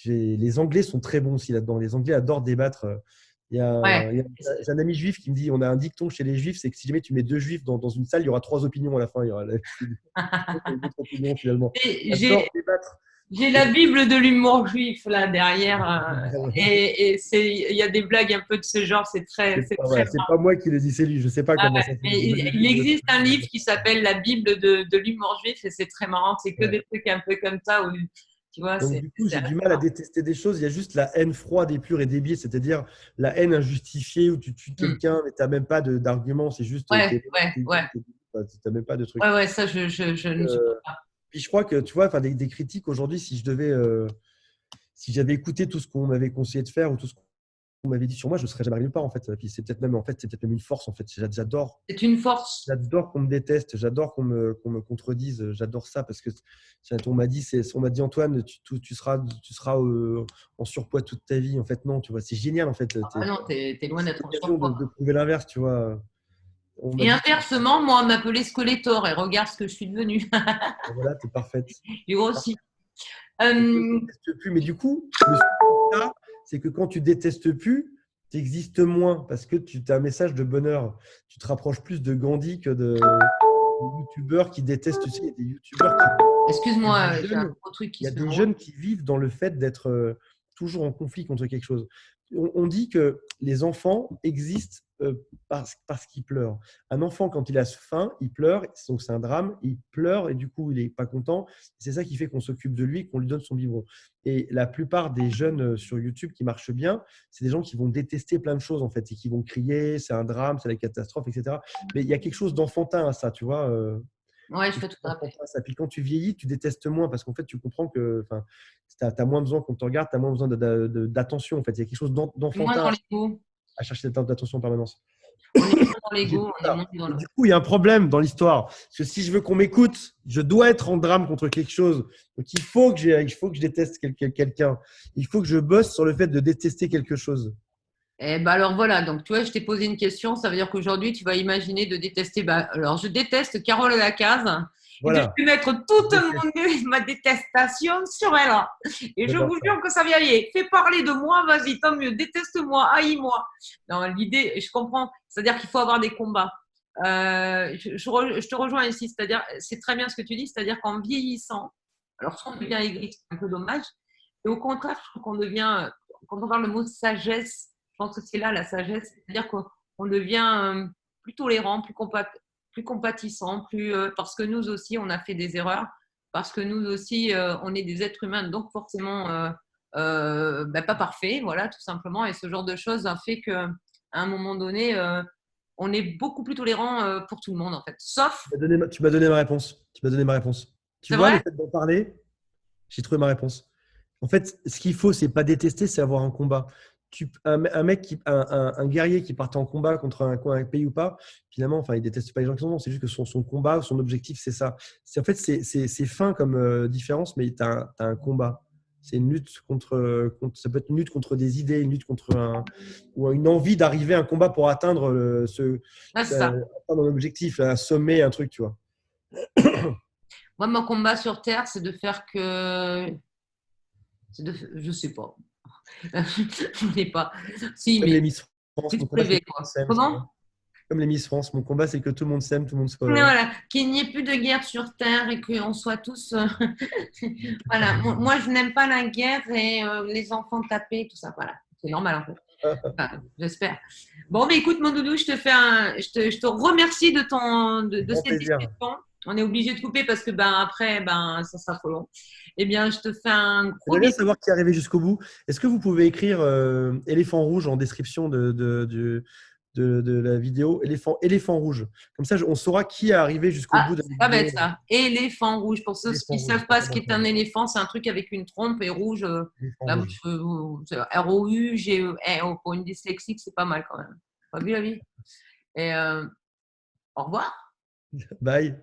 Speaker 2: Les Anglais sont très bons aussi là-dedans. Les Anglais adorent débattre.
Speaker 1: Ouais.
Speaker 2: J'ai un ami juif qui me dit, on a un dicton chez les juifs, c'est que si jamais tu mets 2 juifs dans une salle, il y aura 3 opinions à la fin. Il y aura les autres opinions finalement. J'adore débattre.
Speaker 1: J'ai la Bible de l'humour juif là derrière, et il y a des blagues un peu de ce genre, c'est très
Speaker 2: C'est pas moi qui le dis, c'est lui. Je sais pas comment ça se fait.
Speaker 1: Il existe un livre qui s'appelle La Bible de l'humour juif, et c'est très marrant, c'est que des trucs un peu comme ça où, tu vois,
Speaker 2: donc, du coup, j'ai du mal à détester des choses. Il y a juste la haine froide et pure et débile, c'est-à-dire la haine injustifiée où tu tues quelqu'un, mais tu n'as même pas d'argument. C'est juste.
Speaker 1: Ouais.
Speaker 2: Tu n'as même pas de truc.
Speaker 1: Ouais, ça, je ne supporte pas.
Speaker 2: Puis je crois que, tu vois, des critiques aujourd'hui, si j'avais écouté tout ce qu'on m'avait conseillé de faire ou tout ce qu'on m'avait dit sur moi, je ne serais jamais arrivé pas, en fait. Puis c'est peut-être même une force, en fait. J'adore.
Speaker 1: C'est une force.
Speaker 2: J'adore qu'on me déteste, j'adore qu'on me contredise, j'adore ça parce que on m'a dit Antoine, tu seras en surpoids toute ta vie. En fait, non, tu vois, c'est génial en fait.
Speaker 1: Ah non, t'es loin d'être en
Speaker 2: L'occasion
Speaker 1: surpoids.
Speaker 2: de prouver l'inverse, tu vois.
Speaker 1: Et inversement, moi, on m'appelait Skeletor, et regarde ce que je suis devenue.
Speaker 2: Voilà, t'es parfaite.
Speaker 1: J'ai grossi.
Speaker 2: Je déteste plus, mais du coup, c'est que quand tu détestes plus, tu existes moins parce que tu as un message de bonheur. Tu te rapproches plus de Gandhi que de youtubeurs qui détestent. Tu sais, il y a des youtubeurs qui.
Speaker 1: Excuse-moi, j'ai un gros truc qui se
Speaker 2: Il y a des jeunes qui vivent dans le fait d'être toujours en conflit contre quelque chose. On dit que les enfants existent parce qu'ils pleurent. Un enfant, quand il a faim, il pleure, donc c'est un drame, il pleure et du coup, il n'est pas content. C'est ça qui fait qu'on s'occupe de lui et qu'on lui donne son biberon. Et la plupart des jeunes sur YouTube qui marchent bien, c'est des gens qui vont détester plein de choses en fait et qui vont crier, c'est un drame, c'est la catastrophe, etc. Mais il y a quelque chose d'enfantin à ça, tu vois.
Speaker 1: Ouais, je fais tout à fait.
Speaker 2: Ça. Puis quand tu vieillis, tu détestes moins parce qu'en fait, tu comprends que tu as moins besoin qu'on te regarde, tu as moins besoin d'attention. En fait. Il y a quelque chose d'enfantin à chercher d'attention en permanence.
Speaker 1: On est moins dans l'ego, on est moins dans
Speaker 2: du coup, il y a un problème dans l'histoire. Parce que si je veux qu'on m'écoute, je dois être en drame contre quelque chose. Donc, il faut que je déteste quelqu'un. Il faut que je bosse sur le fait de détester quelque chose.
Speaker 1: Eh ben alors voilà, donc tu vois, je t'ai posé une question, ça veut dire qu'aujourd'hui, tu vas imaginer de détester. Alors, je déteste Carole Lacaze.
Speaker 2: Voilà.
Speaker 1: Et je vais mettre toute ma détestation sur elle. Et je vous jure que ça vient aller. Fais parler de moi, vas-y, tant mieux. Déteste-moi, haïs-moi. Non, l'idée, je comprends. C'est-à-dire qu'il faut avoir des combats. Je te rejoins ici. C'est-à-dire, c'est très bien ce que tu dis. C'est-à-dire qu'en vieillissant, alors soit on devient aigri, c'est un peu dommage. Et au contraire, je trouve qu'on devient, quand on parle le mot sagesse, je pense que c'est là la sagesse. C'est-à-dire qu'on devient plus tolérant, plus compatissant, parce que nous aussi, on a fait des erreurs, parce que nous aussi, on est des êtres humains, donc forcément pas parfaits, voilà, tout simplement. Et ce genre de choses a fait qu'à un moment donné, on est beaucoup plus tolérant pour tout le monde, en fait. Sauf…
Speaker 2: Tu m'as donné ma réponse. Tu vois, le fait d'en parler, j'ai trouvé ma réponse. En fait, ce qu'il faut, c'est pas détester, c'est avoir un combat. Un guerrier qui partait en combat contre un pays ou pas, finalement, il déteste pas les gens qui sont morts. C'est juste que son combat, son objectif, c'est ça. En fait, c'est fin comme différence, mais tu as un combat. C'est une lutte contre, ça peut être une lutte contre des idées, une lutte contre ou une envie d'arriver à un combat pour atteindre un objectif, un sommet, un truc, tu vois.
Speaker 1: Moi, mon combat sur Terre, c'est de faire que… Je sais pas. Je n'ai pas. Si, mais
Speaker 2: les Miss France,
Speaker 1: privé, quoi. Comment?
Speaker 2: Comme les Miss France, mon combat, c'est que tout le monde s'aime, tout le monde soit
Speaker 1: Mais
Speaker 2: heureux.
Speaker 1: voilà, qu'il n'y ait plus de guerre sur Terre et qu'on soit tous. Voilà, moi, je n'aime pas la guerre et les enfants tapés, tout ça. Voilà, c'est normal en fait. Enfin, j'espère. Bon, mais écoute, mon doudou, je te remercie de
Speaker 2: Grand
Speaker 1: cette
Speaker 2: plaisir.
Speaker 1: discussion. On est obligé de couper parce que ben, après, ben, ça sera trop long. Eh bien, je te fais un gros
Speaker 2: J'aimerais bien
Speaker 1: bisou.
Speaker 2: savoir qui est arrivé jusqu'au bout. Est-ce que vous pouvez écrire éléphant rouge en description de la vidéo? Éléphant rouge. Comme ça, on saura qui est arrivé jusqu'au
Speaker 1: Ah,
Speaker 2: bout de la
Speaker 1: c'est pas bête
Speaker 2: vidéo.
Speaker 1: ça. Éléphant rouge. Pour ceux qui
Speaker 2: Éléphant
Speaker 1: ne
Speaker 2: rouge.
Speaker 1: savent
Speaker 2: Comme
Speaker 1: pas
Speaker 2: ça,
Speaker 1: ce
Speaker 2: moi,
Speaker 1: qu'est un éléphant, c'est un truc avec une trompe et rouge.
Speaker 2: éléphant
Speaker 1: Là,
Speaker 2: rouge.
Speaker 1: Rouge. Pour une dyslexique, c'est pas mal quand même. Pas vu la vie. Et au revoir.
Speaker 2: Bye.